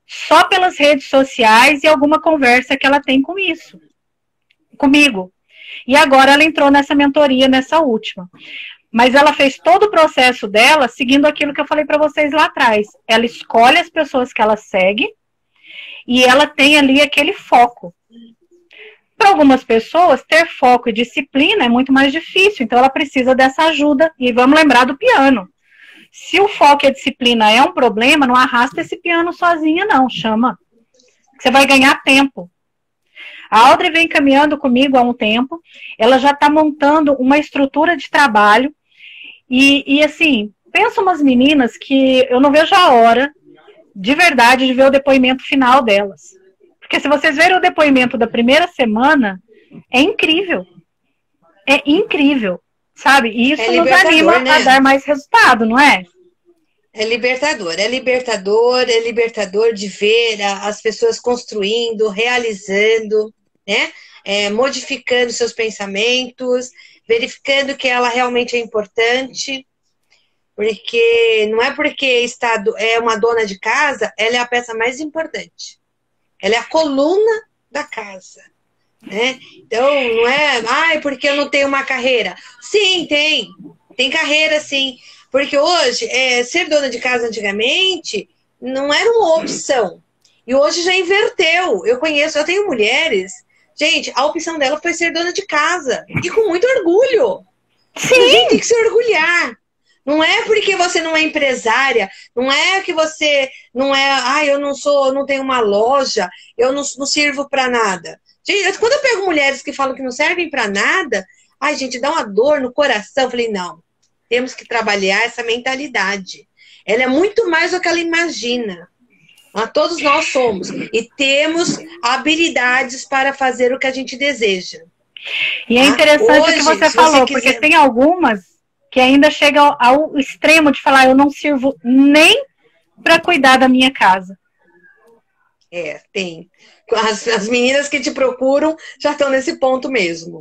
Speaker 1: só pelas redes sociais e alguma conversa que ela tem comigo. E agora ela entrou nessa mentoria, nessa última. Mas ela fez todo o processo dela seguindo aquilo que eu falei para vocês lá atrás. Ela escolhe as pessoas que ela segue e ela tem ali aquele foco. Para algumas pessoas, ter foco e disciplina é muito mais difícil, então ela precisa dessa ajuda. E vamos lembrar do piano. Se o foco e a disciplina é um problema, não arrasta esse piano sozinha, não. Chama. Você vai ganhar tempo. A Audrey vem caminhando comigo há um tempo. Ela já está montando uma estrutura de trabalho. E assim, pensa umas meninas que eu não vejo a hora, de verdade, de ver o depoimento final delas. Porque se vocês verem o depoimento da primeira semana, é incrível. É incrível, sabe? E isso nos anima, né, a dar mais resultado, não é?
Speaker 2: É libertador de ver as pessoas construindo, realizando, né? Modificando seus pensamentos, verificando que ela realmente é importante, porque não é porque é uma dona de casa, ela é a peça mais importante. Ela é a coluna da casa, né? Então, não é, porque eu não tenho uma carreira. Sim, tem carreira, sim. Porque hoje, ser dona de casa antigamente não era uma opção. E hoje já inverteu. Eu tenho mulheres. Gente, a opção dela foi ser dona de casa. E com muito orgulho.
Speaker 1: Sim.
Speaker 2: A gente tem que se orgulhar. Não é porque você não é empresária, não é que você não é, eu não tenho uma loja, eu não sirvo para nada. Gente, quando eu pego mulheres que falam que não servem para nada, gente, dá uma dor no coração. Eu falei, não, temos que trabalhar essa mentalidade. Ela é muito mais do que ela imagina. Todos nós somos. E temos habilidades para fazer o que a gente deseja.
Speaker 1: E é interessante o que você falou, porque tem algumas que ainda chegam ao extremo de falar, eu não sirvo nem para cuidar da minha casa.
Speaker 2: Tem. As meninas que te procuram já estão nesse ponto mesmo.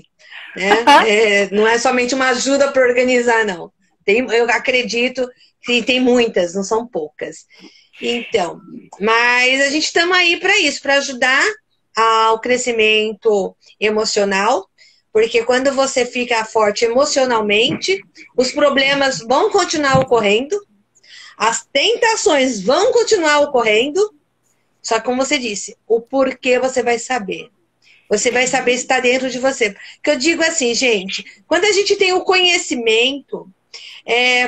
Speaker 2: Né? Não é somente uma ajuda para organizar, não. Eu acredito que tem muitas, não são poucas. Então, mas a gente estamos aí para isso, para ajudar ao crescimento emocional, porque quando você fica forte emocionalmente, os problemas vão continuar ocorrendo, as tentações vão continuar ocorrendo, só que como você disse, o porquê você vai saber. Você vai saber se está dentro de você. Porque eu digo assim, gente, quando a gente tem o conhecimento,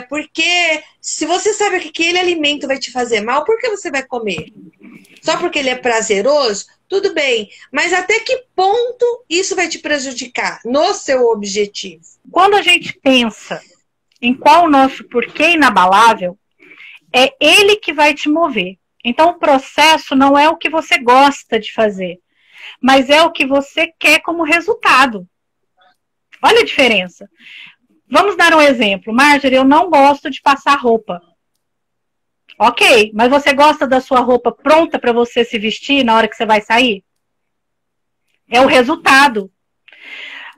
Speaker 2: porque se você sabe que aquele alimento vai te fazer mal, por que você vai comer? Só porque ele é prazeroso? Tudo bem, mas até que ponto isso vai te prejudicar no seu objetivo?
Speaker 1: Quando a gente pensa em qual o nosso porquê inabalável, é ele que vai te mover. Então o processo não é o que você gosta de fazer, mas é o que você quer como resultado. Olha a diferença. Vamos dar um exemplo. Marjorie, eu não gosto de passar roupa. Ok, mas você gosta da sua roupa pronta para você se vestir na hora que você vai sair? É o resultado.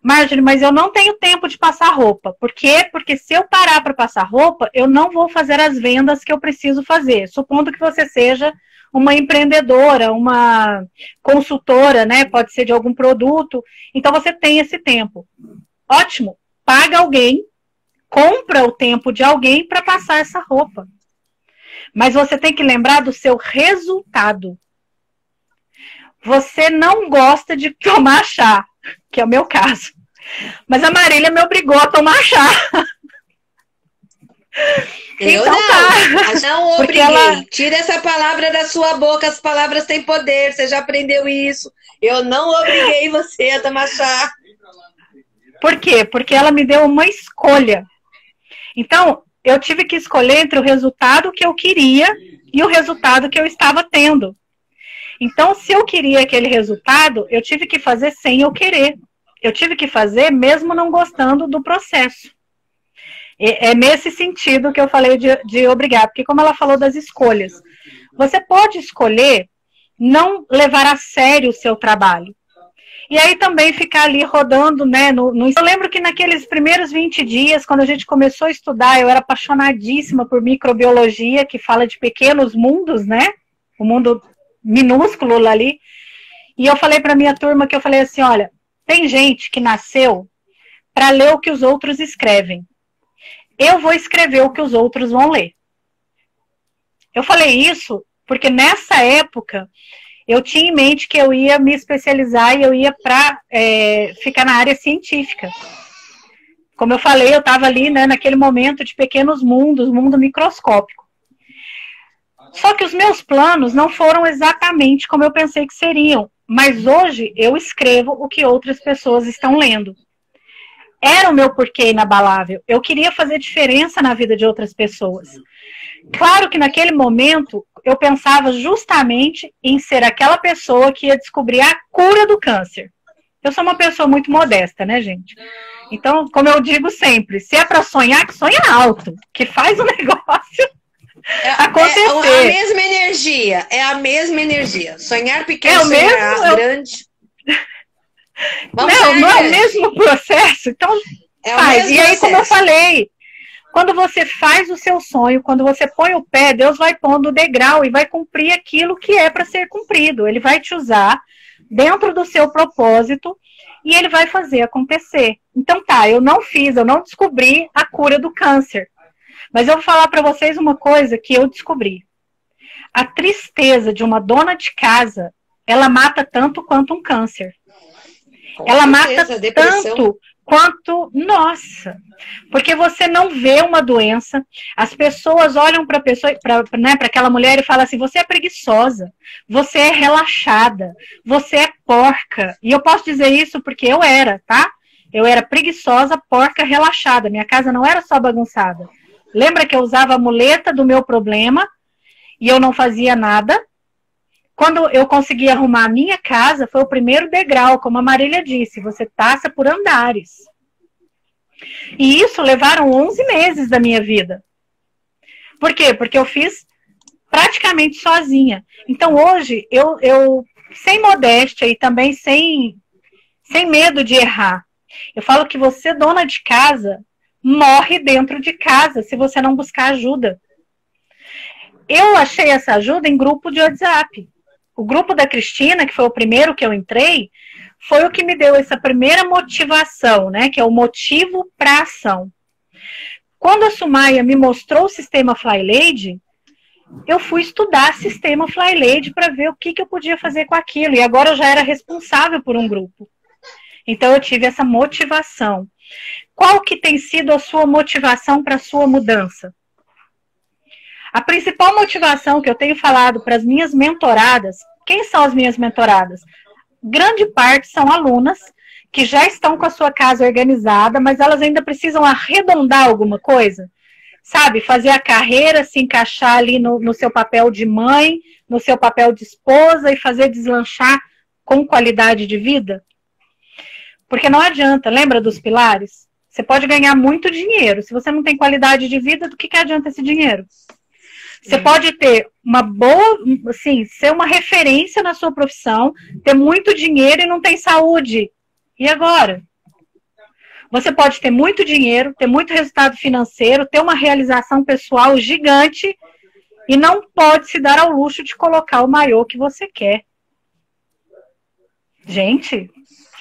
Speaker 1: Marjorie, mas eu não tenho tempo de passar roupa. Por quê? Porque se eu parar para passar roupa, eu não vou fazer as vendas que eu preciso fazer. Supondo que você seja uma empreendedora, uma consultora, né? Pode ser de algum produto. Então você tem esse tempo. Ótimo. Paga alguém, compra o tempo de alguém para passar essa roupa. Mas você tem que lembrar do seu resultado. Você não gosta de tomar chá, que é o meu caso. Mas a Marília me obrigou a tomar chá.
Speaker 2: Eu
Speaker 1: então,
Speaker 2: não obriguei. Tira essa palavra da sua boca, as palavras têm poder, você já aprendeu isso. Eu não obriguei você a tomar chá.
Speaker 1: Por quê? Porque ela me deu uma escolha. Então, eu tive que escolher entre o resultado que eu queria e o resultado que eu estava tendo. Então, se eu queria aquele resultado, eu tive que fazer sem eu querer. Eu tive que fazer mesmo não gostando do processo. É nesse sentido que eu falei de obrigar, porque como ela falou das escolhas, você pode escolher não levar a sério o seu trabalho. E aí também ficar ali rodando, né? Eu lembro que naqueles primeiros 20 dias, quando a gente começou a estudar, eu era apaixonadíssima por microbiologia, que fala de pequenos mundos, né? O mundo minúsculo ali. E eu falei para minha turma que eu falei assim, olha, tem gente que nasceu para ler o que os outros escrevem. eu vou escrever o que os outros vão ler. Eu falei isso porque nessa época eu tinha em mente que eu ia me especializar e eu ia para ficar na área científica. Como eu falei, eu estava ali, né, naquele momento de pequenos mundos, mundo microscópico. Só que os meus planos não foram exatamente como eu pensei que seriam. Mas hoje eu escrevo o que outras pessoas estão lendo. Era o meu porquê inabalável. Eu queria fazer diferença na vida de outras pessoas. Claro que naquele momento eu pensava justamente em ser aquela pessoa que ia descobrir a cura do câncer. Eu sou uma pessoa muito modesta, né, gente? Então, como eu digo sempre, se é para sonhar, que sonha alto, que faz o negócio acontecer.
Speaker 2: É a mesma energia, é a mesma energia. Sonhar pequeno, sonhar grande.
Speaker 1: Não é o mesmo processo? Então, faz. E aí, como eu falei, quando você faz o seu sonho, quando você põe o pé, Deus vai pondo o degrau e vai cumprir aquilo que é para ser cumprido. Ele vai te usar dentro do seu propósito e ele vai fazer acontecer. Então tá, eu não descobri a cura do câncer. Mas eu vou falar para vocês uma coisa que eu descobri. A tristeza de uma dona de casa, ela mata tanto quanto um câncer. Ela mata tanto quanto... Nossa! Porque você não vê uma doença, as pessoas olham para aquela mulher e falam assim, você é preguiçosa, você é relaxada, você é porca. E eu posso dizer isso porque eu era, tá? Eu era preguiçosa, porca, relaxada. Minha casa não era só bagunçada. Lembra que eu usava a muleta do meu problema e eu não fazia nada? Quando eu consegui arrumar a minha casa, foi o primeiro degrau, como a Marília disse, você passa por andares. E isso levaram 11 meses da minha vida. Por quê? Porque eu fiz praticamente sozinha. Então hoje, eu sem modéstia e também sem medo de errar, eu falo que você, dona de casa, morre dentro de casa se você não buscar ajuda. Eu achei essa ajuda em grupo de WhatsApp. O grupo da Cristina, que foi o primeiro que eu entrei, foi o que me deu essa primeira motivação, né? Que é o motivo para ação. Quando a Sumaia me mostrou o sistema FlyLady, eu fui estudar sistema FlyLady para ver o que eu podia fazer com aquilo. E agora eu já era responsável por um grupo. Então eu tive essa motivação. Qual que tem sido a sua motivação para a sua mudança? A principal motivação que eu tenho falado para as minhas mentoradas, quem são as minhas mentoradas? Grande parte são alunas que já estão com a sua casa organizada, mas elas ainda precisam arredondar alguma coisa, sabe? Fazer a carreira se encaixar ali no seu papel de mãe, no seu papel de esposa e fazer deslanchar com qualidade de vida. Porque não adianta, lembra dos pilares? Você pode ganhar muito dinheiro. Se você não tem qualidade de vida, do que adianta esse dinheiro? Você pode ter uma boa, assim, ser uma referência na sua profissão, ter muito dinheiro e não tem saúde. E agora? Você pode ter muito dinheiro, ter muito resultado financeiro, ter uma realização pessoal gigante e não pode se dar ao luxo de colocar o maiô que você quer. Gente,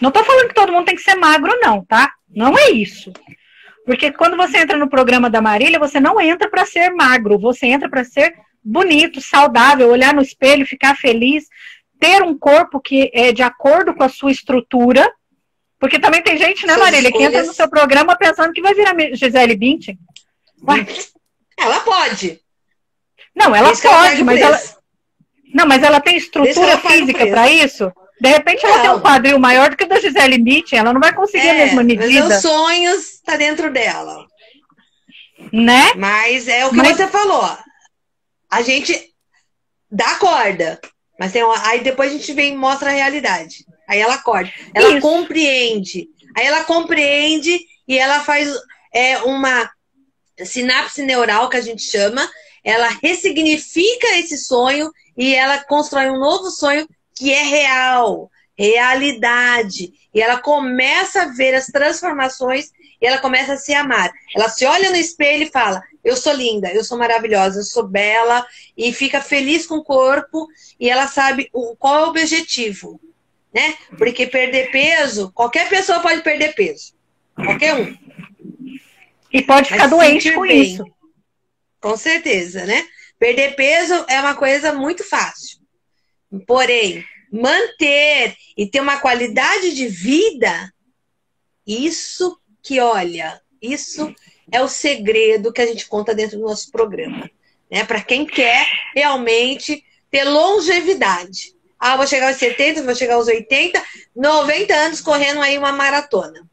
Speaker 1: não tô falando que todo mundo tem que ser magro, não, tá? Não é isso. Porque quando você entra no programa da Marília, você não entra para ser magro, você entra para ser bonito, saudável, olhar no espelho, ficar feliz, ter um corpo que é de acordo com a sua estrutura. Porque também tem gente, né, Marília, que entra no seu programa pensando que vai virar Gisele Bündchen.
Speaker 2: Ela pode.
Speaker 1: Não, ela pode, mas ela tem estrutura física para isso? De repente ela tem um quadril maior do que o da Gisele Bündchen, ela não vai conseguir a mesma medida.
Speaker 2: Mas os sonhos estão dentro dela.
Speaker 1: Né?
Speaker 2: Mas é o que você falou. A gente dá corda, mas aí depois a gente vem e mostra a realidade. Aí ela acorda. Ela compreende. Aí ela compreende e ela faz uma sinapse neural, que a gente chama. Ela ressignifica esse sonho e ela constrói um novo sonho que é real, realidade. E ela começa a ver as transformações e ela começa a se amar. Ela se olha no espelho e fala, eu sou linda, eu sou maravilhosa, eu sou bela, e fica feliz com o corpo e ela sabe qual é o objetivo, né? Porque perder peso, qualquer pessoa pode perder peso. Qualquer um.
Speaker 1: E pode ficar doente com
Speaker 2: bem.
Speaker 1: isso.
Speaker 2: Com certeza, né? Perder peso é uma coisa muito fácil. Porém, manter e ter uma qualidade de vida, isso que, olha, isso é o segredo que a gente conta dentro do nosso programa. Né? Para quem quer realmente ter longevidade. Ah, vou chegar aos 70, vou chegar aos 80, 90 anos correndo aí uma maratona.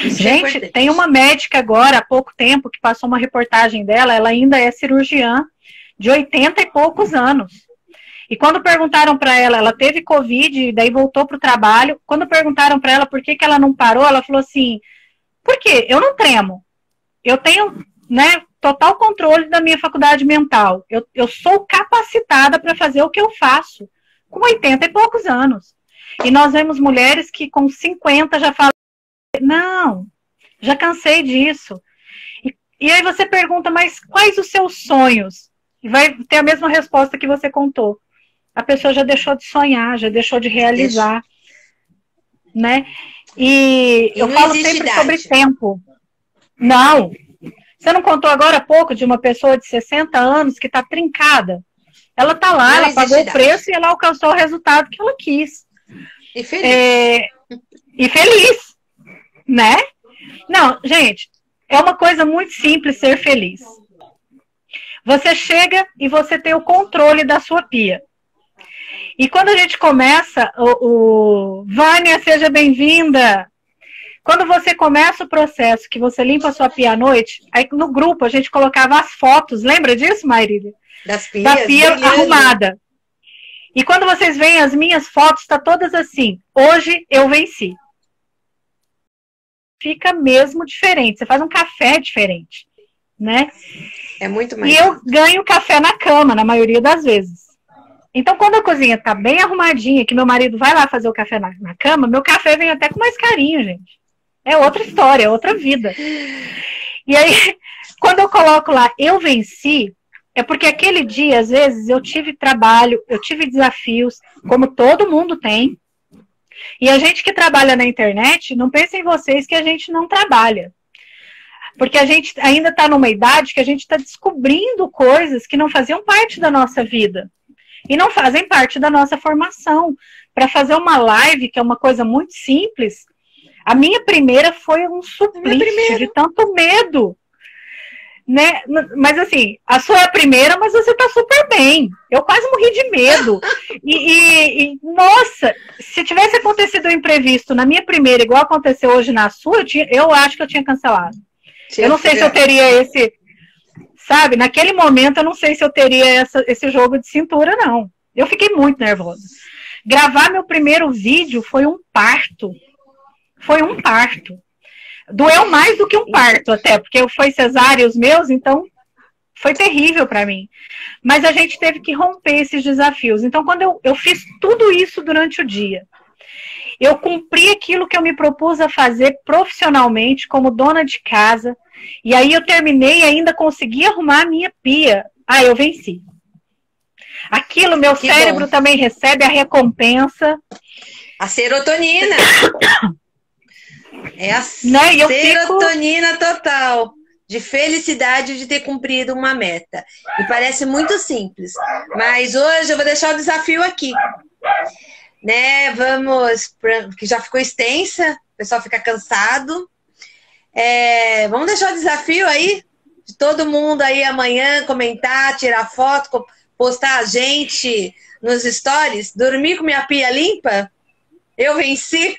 Speaker 2: Isso
Speaker 1: gente, tem uma médica agora, há pouco tempo, que passou uma reportagem dela, ela ainda é cirurgiã, de 80 e poucos anos. E quando perguntaram para ela, ela teve Covid, e daí voltou para o trabalho, quando perguntaram para ela por que ela não parou, ela falou assim, por quê? Eu não tremo. Eu tenho, né, total controle da minha faculdade mental. Eu sou capacitada para fazer o que eu faço, com 80 e poucos anos. E nós vemos mulheres que com 50 já falam, não, já cansei disso. E aí você pergunta, mas quais os seus sonhos? E vai ter a mesma resposta que você contou. A pessoa já deixou de sonhar, já deixou de realizar. Né? E eu falo sempre sobre tempo. Não. Você não contou agora há pouco de uma pessoa de 60 anos que está trincada? Ela está lá, ela pagou o preço e ela alcançou o resultado que ela quis.
Speaker 2: E feliz.
Speaker 1: E feliz. Né? Não, gente, é uma coisa muito simples ser feliz. Você chega e você tem o controle da sua pia. E quando a gente começa, Vânia, seja bem-vinda. Quando você começa o processo, que você limpa a sua pia à noite, aí no grupo a gente colocava as fotos, lembra disso, Marília? Da pia arrumada. E quando vocês veem as minhas fotos, tá todas assim, hoje eu venci. Fica mesmo diferente, você faz um café diferente, né?
Speaker 2: É muito mais.
Speaker 1: E eu ganho café na cama, na maioria das vezes. Então, quando a cozinha tá bem arrumadinha, que meu marido vai lá fazer o café na cama, meu café vem até com mais carinho, gente. É outra história, é outra vida. E aí, quando eu coloco lá, eu venci, é porque aquele dia, às vezes, eu tive trabalho, eu tive desafios, como todo mundo tem. E a gente que trabalha na internet, não pensem em vocês que a gente não trabalha. Porque a gente ainda está numa idade que a gente está descobrindo coisas que não faziam parte da nossa vida. E não fazem parte da nossa formação. Para fazer uma live, que é uma coisa muito simples, a minha primeira foi um suplício de tanto medo. Né? Mas assim, a sua é a primeira, mas você tá super bem. Eu quase morri de medo. Nossa, se tivesse acontecido um imprevisto na minha primeira, igual aconteceu hoje na sua, eu acho que eu tinha cancelado. Eu não sei se eu teria esse... Sabe, naquele momento eu não sei se eu teria esse jogo de cintura, não. Eu fiquei muito nervosa. Gravar meu primeiro vídeo foi um parto. Foi um parto. Doeu mais do que um parto até, porque foi cesárea os meus, então foi terrível para mim. Mas a gente teve que romper esses desafios. Então, quando eu fiz tudo isso durante o dia, eu cumpri aquilo que eu me propus a fazer profissionalmente como dona de casa, e aí eu terminei e ainda consegui arrumar a minha pia. Ah, eu venci. Aquilo, meu cérebro também recebe a recompensa.
Speaker 2: A serotonina. É a
Speaker 1: né?
Speaker 2: serotonina total. De felicidade de ter cumprido uma meta. E parece muito simples. Mas hoje eu vou deixar o desafio aqui. Né? Vamos... que já ficou extensa. O pessoal fica cansado. Vamos deixar o desafio aí. De todo mundo aí amanhã comentar, tirar foto, postar a gente nos stories. Dormir com minha pia limpa? Eu venci.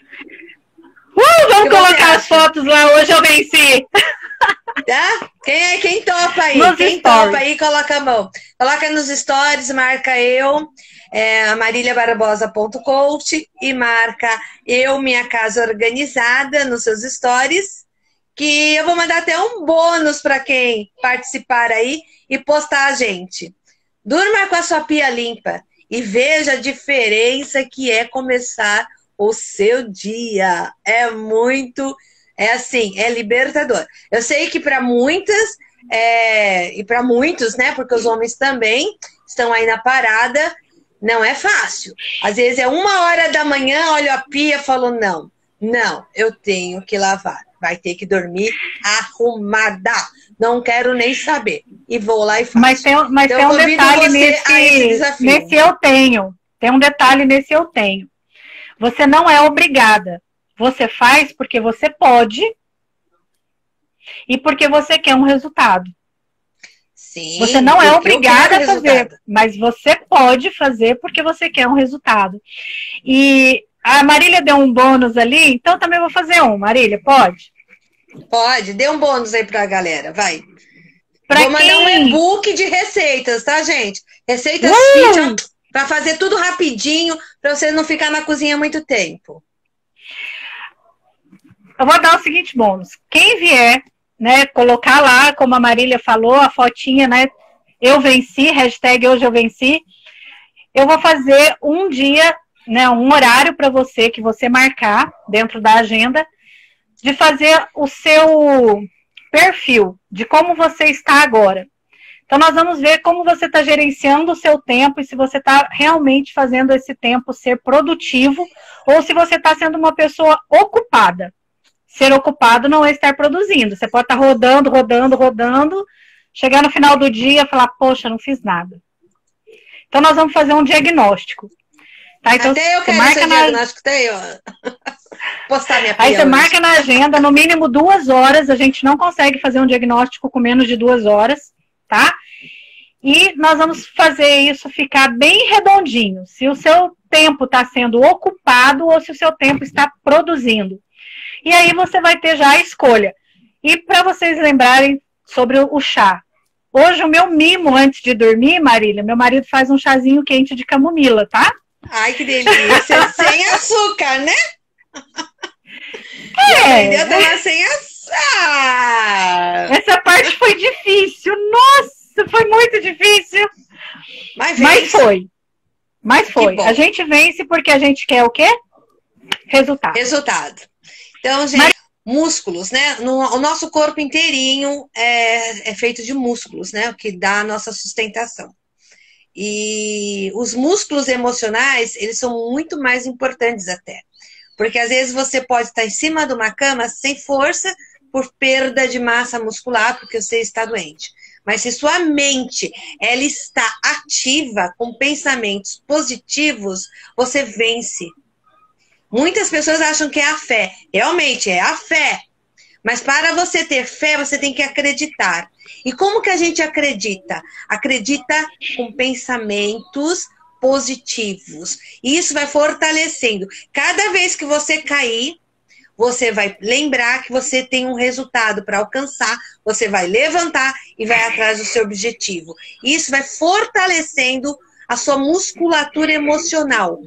Speaker 1: Vamos colocar as fotos lá, hoje eu venci.
Speaker 2: Tá? Quem topa aí? Topa aí, coloca a mão. Coloca nos stories, marca eu, mariliabarbosa.coach e marca eu, Minha Casa Organizada, nos seus stories, que eu vou mandar até um bônus para quem participar aí e postar a gente. Durma com a sua pia limpa e veja a diferença que é começar o seu dia. É libertador. Eu sei que para muitas, e para muitos, né, porque os homens também estão aí na parada, não é fácil. Às vezes é 1h da manhã, olho a pia e falo, não, eu tenho que lavar. vai ter que dormir arrumada. Não quero nem saber. E vou lá e faço.
Speaker 1: Mas tem um detalhe nesse eu tenho. Tem um detalhe nesse eu tenho. Você não é obrigada. Você faz porque você pode e porque você quer um resultado.
Speaker 2: Sim,
Speaker 1: você não é obrigada a fazer, mas você pode fazer porque você quer um resultado. E a Marília deu um bônus ali, então também vou fazer um. Marília, pode?
Speaker 2: Pode, dê um bônus aí pra galera, vai. Vou mandar um e-book de receitas, tá, gente? Receitas fit, pra fazer tudo rapidinho, pra você não ficar na cozinha muito tempo.
Speaker 1: Eu vou dar o seguinte bônus. Quem vier, né, colocar lá, como a Marília falou, a fotinha, né, eu venci, hashtag hoje eu venci, eu vou fazer um dia, né, um horário para você, que você marcar dentro da agenda, de fazer o seu perfil, de como você está agora. Então, nós vamos ver como você está gerenciando o seu tempo e se você está realmente fazendo esse tempo ser produtivo ou se você está sendo uma pessoa ocupada. Ser ocupado não é estar produzindo. Você pode estar rodando, chegar no final do dia e falar, poxa, não fiz nada. Então, nós vamos fazer um diagnóstico. Tá? Então,
Speaker 2: até eu quero esse diagnóstico, até eu. Postar minha
Speaker 1: Aí você marca na agenda, no mínimo 2 horas. A gente não consegue fazer um diagnóstico com menos de 2 horas, tá? E nós vamos fazer isso ficar bem redondinho. Se o seu tempo está sendo ocupado ou se o seu tempo está produzindo. E aí você vai ter já a escolha. E para vocês lembrarem sobre o chá. Hoje o meu mimo antes de dormir, Marília, meu marido faz um chazinho quente de camomila, tá?
Speaker 2: Ai, que delícia. Sem açúcar, né?
Speaker 1: É.
Speaker 2: Aprendeu a tomar sem açúcar.
Speaker 1: Essa parte foi difícil. Nossa, foi muito difícil. Mas foi. A gente vence porque a gente quer o quê? Resultado.
Speaker 2: Então, gente, músculos, né? O nosso corpo inteirinho é feito de músculos, né? O que dá a nossa sustentação. E os músculos emocionais, eles são muito mais importantes até. Porque às vezes você pode estar em cima de uma cama sem força por perda de massa muscular, porque você está doente. Mas se sua mente ela está ativa com pensamentos positivos, você vence. Muitas pessoas acham que é a fé. Realmente, é a fé. Mas para você ter fé, você tem que acreditar. E como que a gente acredita? Acredita com pensamentos positivos. E isso vai fortalecendo. Cada vez que você cair, você vai lembrar que você tem um resultado para alcançar, você vai levantar e vai atrás do seu objetivo. E isso vai fortalecendo a sua musculatura emocional.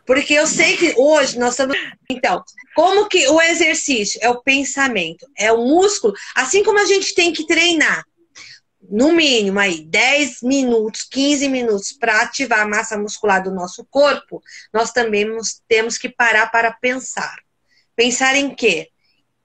Speaker 2: Porque eu sei que hoje nós estamos... Então, como que o exercício é o pensamento, é o músculo, assim como a gente tem que treinar, no mínimo aí 10 minutos, 15 minutos para ativar a massa muscular do nosso corpo, nós também temos que parar para pensar. Pensar em quê?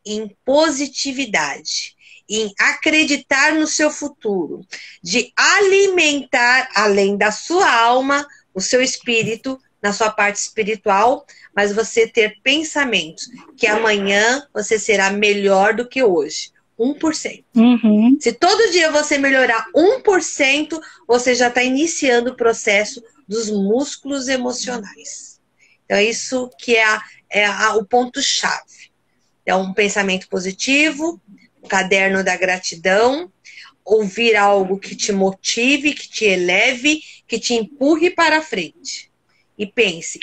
Speaker 2: Em positividade, em acreditar no seu futuro, de alimentar, além da sua alma, o seu espírito, na sua parte espiritual, mas você ter pensamentos que amanhã você será melhor do que hoje. 1%.
Speaker 1: Uhum.
Speaker 2: Se todo dia você melhorar 1%, você já está iniciando o processo dos músculos emocionais. Então, isso que é o ponto-chave. É um pensamento positivo, um caderno da gratidão, ouvir algo que te motive, que te eleve, que te empurre para frente. E pense,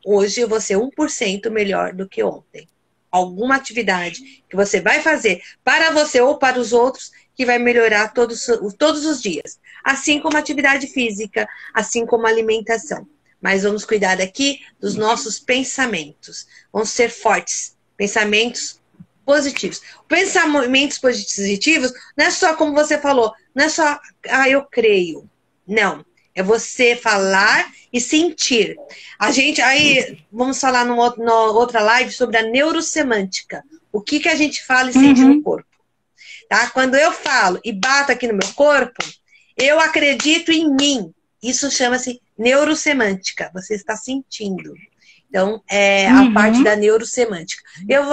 Speaker 2: hoje eu vou ser 1% melhor do que ontem. Alguma atividade que você vai fazer para você ou para os outros que vai melhorar todos os dias. Assim como atividade física, assim como alimentação. Mas vamos cuidar aqui dos nossos pensamentos. Vamos ser fortes. Pensamentos positivos. Pensamentos positivos não é só como você falou, não é só, eu creio. Não. É você falar e sentir. A gente, aí, vamos falar numa outra live sobre a neurosemântica. O que a gente fala e sente no corpo. Tá? Quando eu falo e bato aqui no meu corpo, eu acredito em mim. Isso chama-se neurosemântica. Você está sentindo. Então, é a parte da neurosemântica.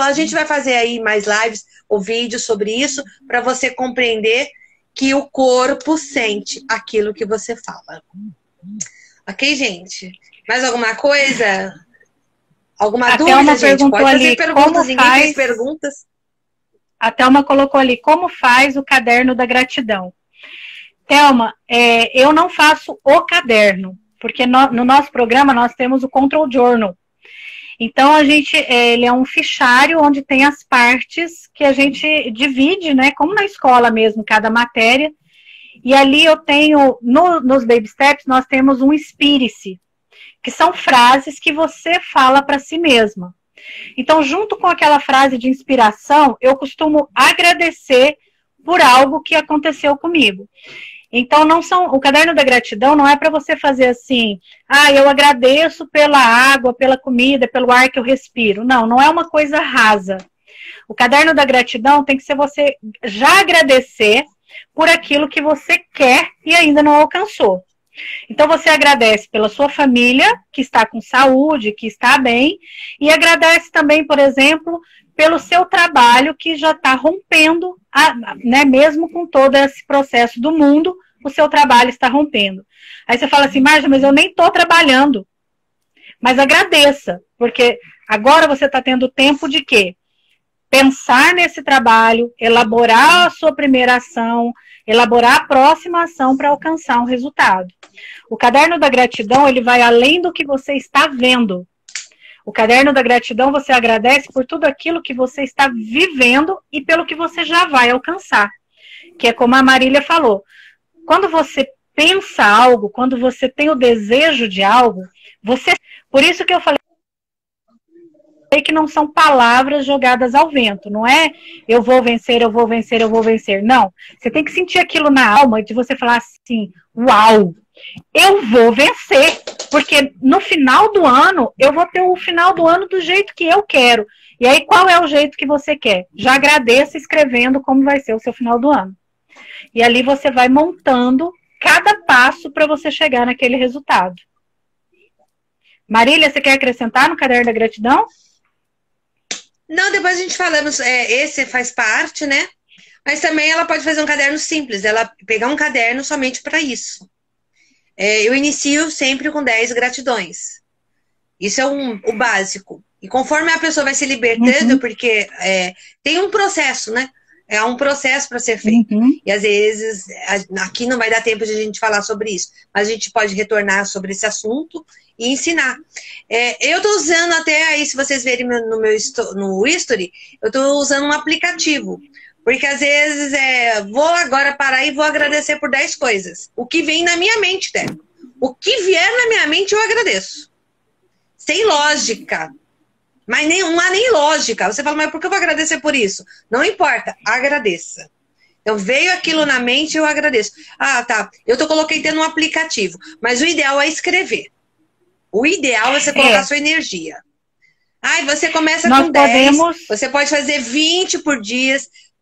Speaker 2: A gente vai fazer aí mais lives ou vídeos sobre isso para você compreender que o corpo sente aquilo que você fala. Ok, gente? Mais alguma coisa? Alguma dúvida, gente? Pode fazer perguntas, ninguém fez perguntas.
Speaker 1: A Thelma colocou ali, como faz o caderno da gratidão? Thelma, eu não faço o caderno, porque no nosso programa nós temos o Control Journal. Então, ele é um fichário onde tem as partes que a gente divide, né? Como na escola mesmo, cada matéria. E ali eu tenho, nos Baby Steps, nós temos um Inspire-se, que são frases que você fala para si mesma. Então, junto com aquela frase de inspiração, eu costumo agradecer por algo que aconteceu comigo. Então, o caderno da gratidão não é para você fazer assim, eu agradeço pela água, pela comida, pelo ar que eu respiro. Não, não é uma coisa rasa. O caderno da gratidão tem que ser você já agradecer por aquilo que você quer e ainda não alcançou. Então, você agradece pela sua família, que está com saúde, que está bem, e agradece também, por exemplo, pelo seu trabalho que já está rompendo, né, mesmo com todo esse processo do mundo, o seu trabalho está rompendo. Aí você fala assim, Márcia, mas eu nem estou trabalhando. Mas agradeça, porque agora você está tendo tempo de quê? Pensar nesse trabalho, elaborar a sua primeira ação, elaborar a próxima ação para alcançar um resultado. O caderno da gratidão, ele vai além do que você está vendo. O caderno da gratidão, você agradece por tudo aquilo que você está vivendo e pelo que você já vai alcançar. Que é como a Marília falou. Quando você pensa algo, quando você tem o desejo de algo, por isso que eu falei que não são palavras jogadas ao vento, não é eu vou vencer, eu vou vencer, eu vou vencer. Não, você tem que sentir aquilo na alma de você falar assim, uau, eu vou vencer, porque no final do ano, eu vou ter o final do ano do jeito que eu quero. E aí, qual é o jeito que você quer? Já agradeça escrevendo como vai ser o seu final do ano. E ali você vai montando cada passo para você chegar naquele resultado. Marília, você quer acrescentar no caderno da gratidão?
Speaker 2: Não, depois a gente falamos, esse faz parte, né? Mas também ela pode fazer um caderno simples, ela pegar um caderno somente para isso. Eu inicio sempre com 10 gratidões. Isso é o básico. E conforme a pessoa vai se libertando, porque tem um processo, né? É um processo para ser feito. E às vezes, aqui não vai dar tempo de a gente falar sobre isso, mas a gente pode retornar sobre esse assunto e ensinar. Eu estou usando até aí, se vocês verem no history, eu estou usando um aplicativo. Porque às vezes vou agora parar e vou agradecer por 10 coisas. O que vem na minha mente, Débora. O que vier na minha mente, eu agradeço. Sem lógica. Mas não há nem lógica. Você fala, mas por que eu vou agradecer por isso? Não importa, agradeça. Então, veio aquilo na mente, eu agradeço. Tá. Eu coloquei tendo um aplicativo. Mas o ideal é escrever. O ideal é você colocar sua energia. Você começa com 10. Você pode fazer 20 por dia,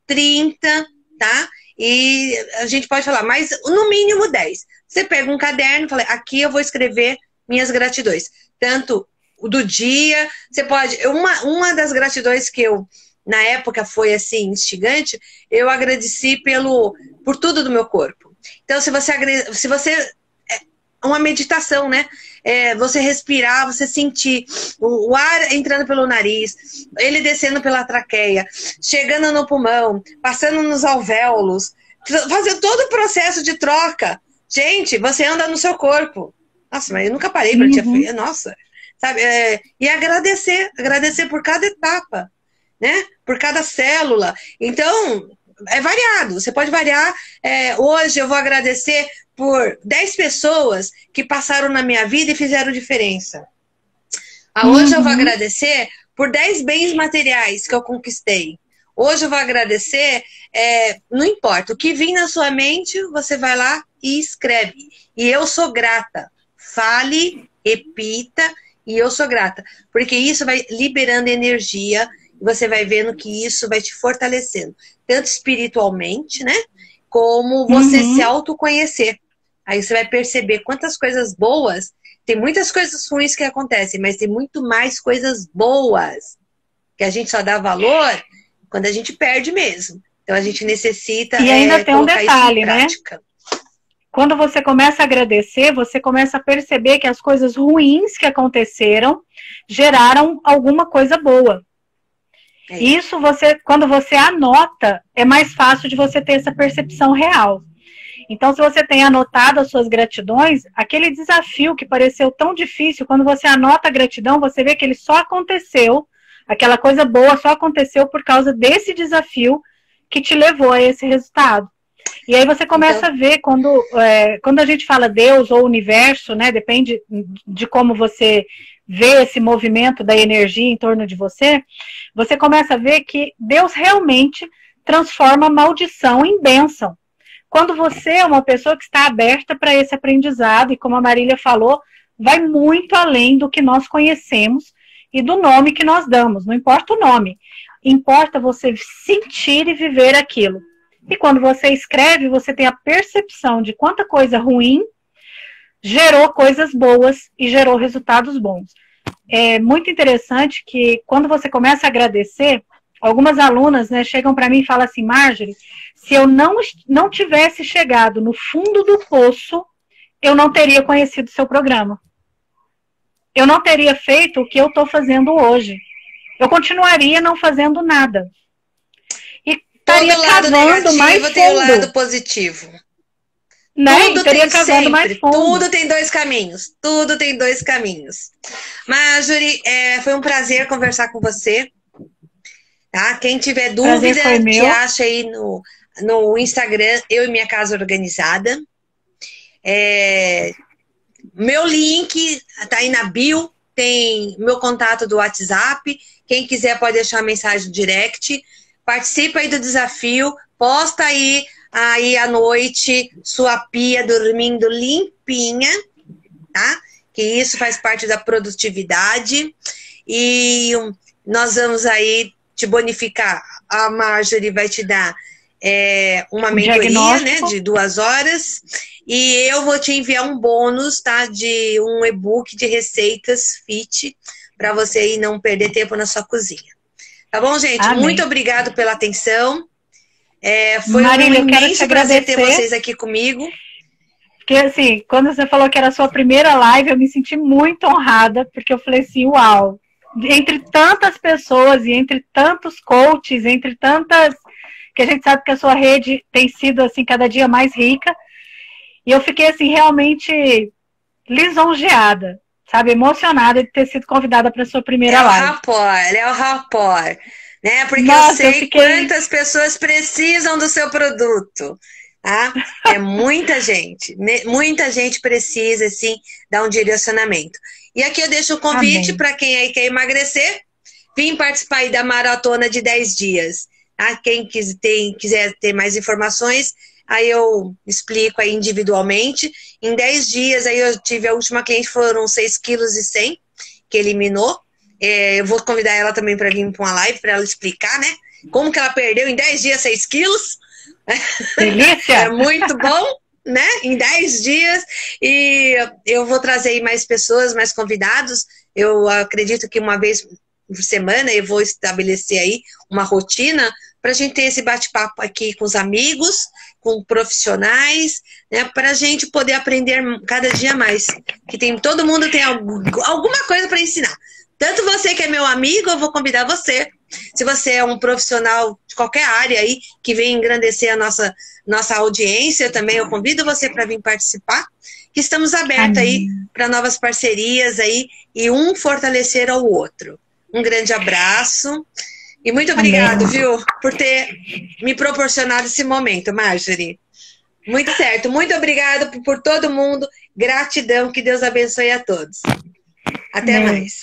Speaker 2: 30, tá? E a gente pode falar, mas no mínimo 10. Você pega um caderno e fala, aqui eu vou escrever minhas gratidões. Tanto do dia, você pode... Uma das gratidões que eu, na época, foi assim, instigante, eu agradeci por tudo do meu corpo. Então, se você uma meditação, né? Você respirar, você sentir o ar entrando pelo nariz, ele descendo pela traqueia, chegando no pulmão, passando nos alvéolos, fazer todo o processo de troca. Gente, você anda no seu corpo. Nossa, mas eu nunca parei para te... Nossa, sabe? E agradecer por cada etapa, né? Por cada célula. Então, é variado. Você pode variar. Hoje eu vou agradecer por 10 pessoas que passaram na minha vida e fizeram diferença. Hoje eu vou agradecer por 10 bens materiais que eu conquistei. Hoje eu vou agradecer, não importa, o que vir na sua mente, você vai lá e escreve. E eu sou grata. Fale, repita, e eu sou grata. Porque isso vai liberando energia, e você vai vendo que isso vai te fortalecendo. Tanto espiritualmente, né? Como você se autoconhecer. Aí você vai perceber quantas coisas boas Tem muitas coisas ruins que acontecem, mas tem muito mais coisas boas que a gente só dá valor quando a gente perde mesmo. Então a gente necessita
Speaker 1: e ainda tem um detalhe, né? Quando você começa a agradecer, você começa a perceber que as coisas ruins que aconteceram geraram alguma coisa boa. Isso quando você anota, é mais fácil de você ter essa percepção real. Então, se você tem anotado as suas gratidões, aquele desafio que pareceu tão difícil, quando você anota a gratidão, você vê que ele só aconteceu, aquela coisa boa só aconteceu por causa desse desafio que te levou a esse resultado. E aí você começa a ver, quando a gente fala Deus ou universo, né, depende de como você vê esse movimento da energia em torno de você, você começa a ver que Deus realmente transforma maldição em bênção. Quando você é uma pessoa que está aberta para esse aprendizado, e como a Marília falou, vai muito além do que nós conhecemos e do nome que nós damos. Não importa o nome, importa você sentir e viver aquilo. E quando você escreve, você tem a percepção de quanta coisa ruim gerou coisas boas e gerou resultados bons. É muito interessante que quando você começa a agradecer, algumas alunas, né, chegam para mim e falam assim, Marjorie, se eu não tivesse chegado no fundo do poço, eu não teria conhecido o seu programa. Eu não teria feito o que eu estou fazendo hoje. Eu continuaria não fazendo nada. E estaria cavando mais fundo.
Speaker 2: Tem o lado positivo.
Speaker 1: Né?
Speaker 2: Tudo tem sempre, tudo tem dois caminhos. Tudo tem dois caminhos. Marjorie, foi um prazer conversar com você. Tá? Quem tiver dúvida, te acha aí no Instagram, Eu e Minha Casa Organizada. Meu link tá aí na bio, tem meu contato do WhatsApp. Quem quiser pode deixar uma mensagem no direct. Participa aí do desafio, posta aí à noite sua pia dormindo limpinha, tá? Que isso faz parte da produtividade. E nós vamos aí te bonificar. A Marjorie vai te dar uma mentoria, né, de 2 horas. E eu vou te enviar um bônus, tá? De um e-book de receitas fit para você aí não perder tempo na sua cozinha. Tá bom, gente?
Speaker 1: Amém.
Speaker 2: Muito obrigado pela atenção. Foi Marília, um imenso prazer ter vocês aqui comigo.
Speaker 1: Porque, assim, quando você falou que era a sua primeira live, eu me senti muito honrada, porque eu falei assim, uau, entre tantas pessoas e entre tantos coaches, entre tantas... que a gente sabe que a sua rede tem sido, assim, cada dia mais rica. E eu fiquei, assim, realmente lisonjeada, sabe? Emocionada de ter sido convidada para a sua primeira live.
Speaker 2: É o rapport. Né? Porque eu sei quantas pessoas precisam do seu produto. Tá? É muita gente. Muita gente precisa, assim, dar um direcionamento. E aqui eu deixo o convite para quem aí quer emagrecer, vim participar aí da maratona de 10 dias. Tá? Quem quiser ter mais informações, aí eu explico aí individualmente. Em 10 dias, aí eu tive a última cliente, foram 6,1 kg que eliminou. Eu vou convidar ela também para vir para uma live, para ela explicar, né? Como que ela perdeu em 10 dias 6 quilos.
Speaker 1: Delícia!
Speaker 2: É muito bom, né? Em 10 dias. E eu vou trazer aí mais pessoas, mais convidados. Eu acredito que uma vez por semana eu vou estabelecer aí uma rotina para a gente ter esse bate-papo aqui com os amigos, com profissionais, né? Para a gente poder aprender cada dia mais. Que todo mundo tem alguma coisa para ensinar. Tanto você que é meu amigo, eu vou convidar você. Se você é um profissional de qualquer área aí, que vem engrandecer a nossa audiência, também eu convido você para vir participar. Que estamos abertos aí para novas parcerias aí e um fortalecer ao outro. Um grande abraço e muito obrigado, viu, por ter me proporcionado esse momento, Marjorie. Muito certo. Muito obrigado por todo mundo. Gratidão. Que Deus abençoe a todos. Até mais.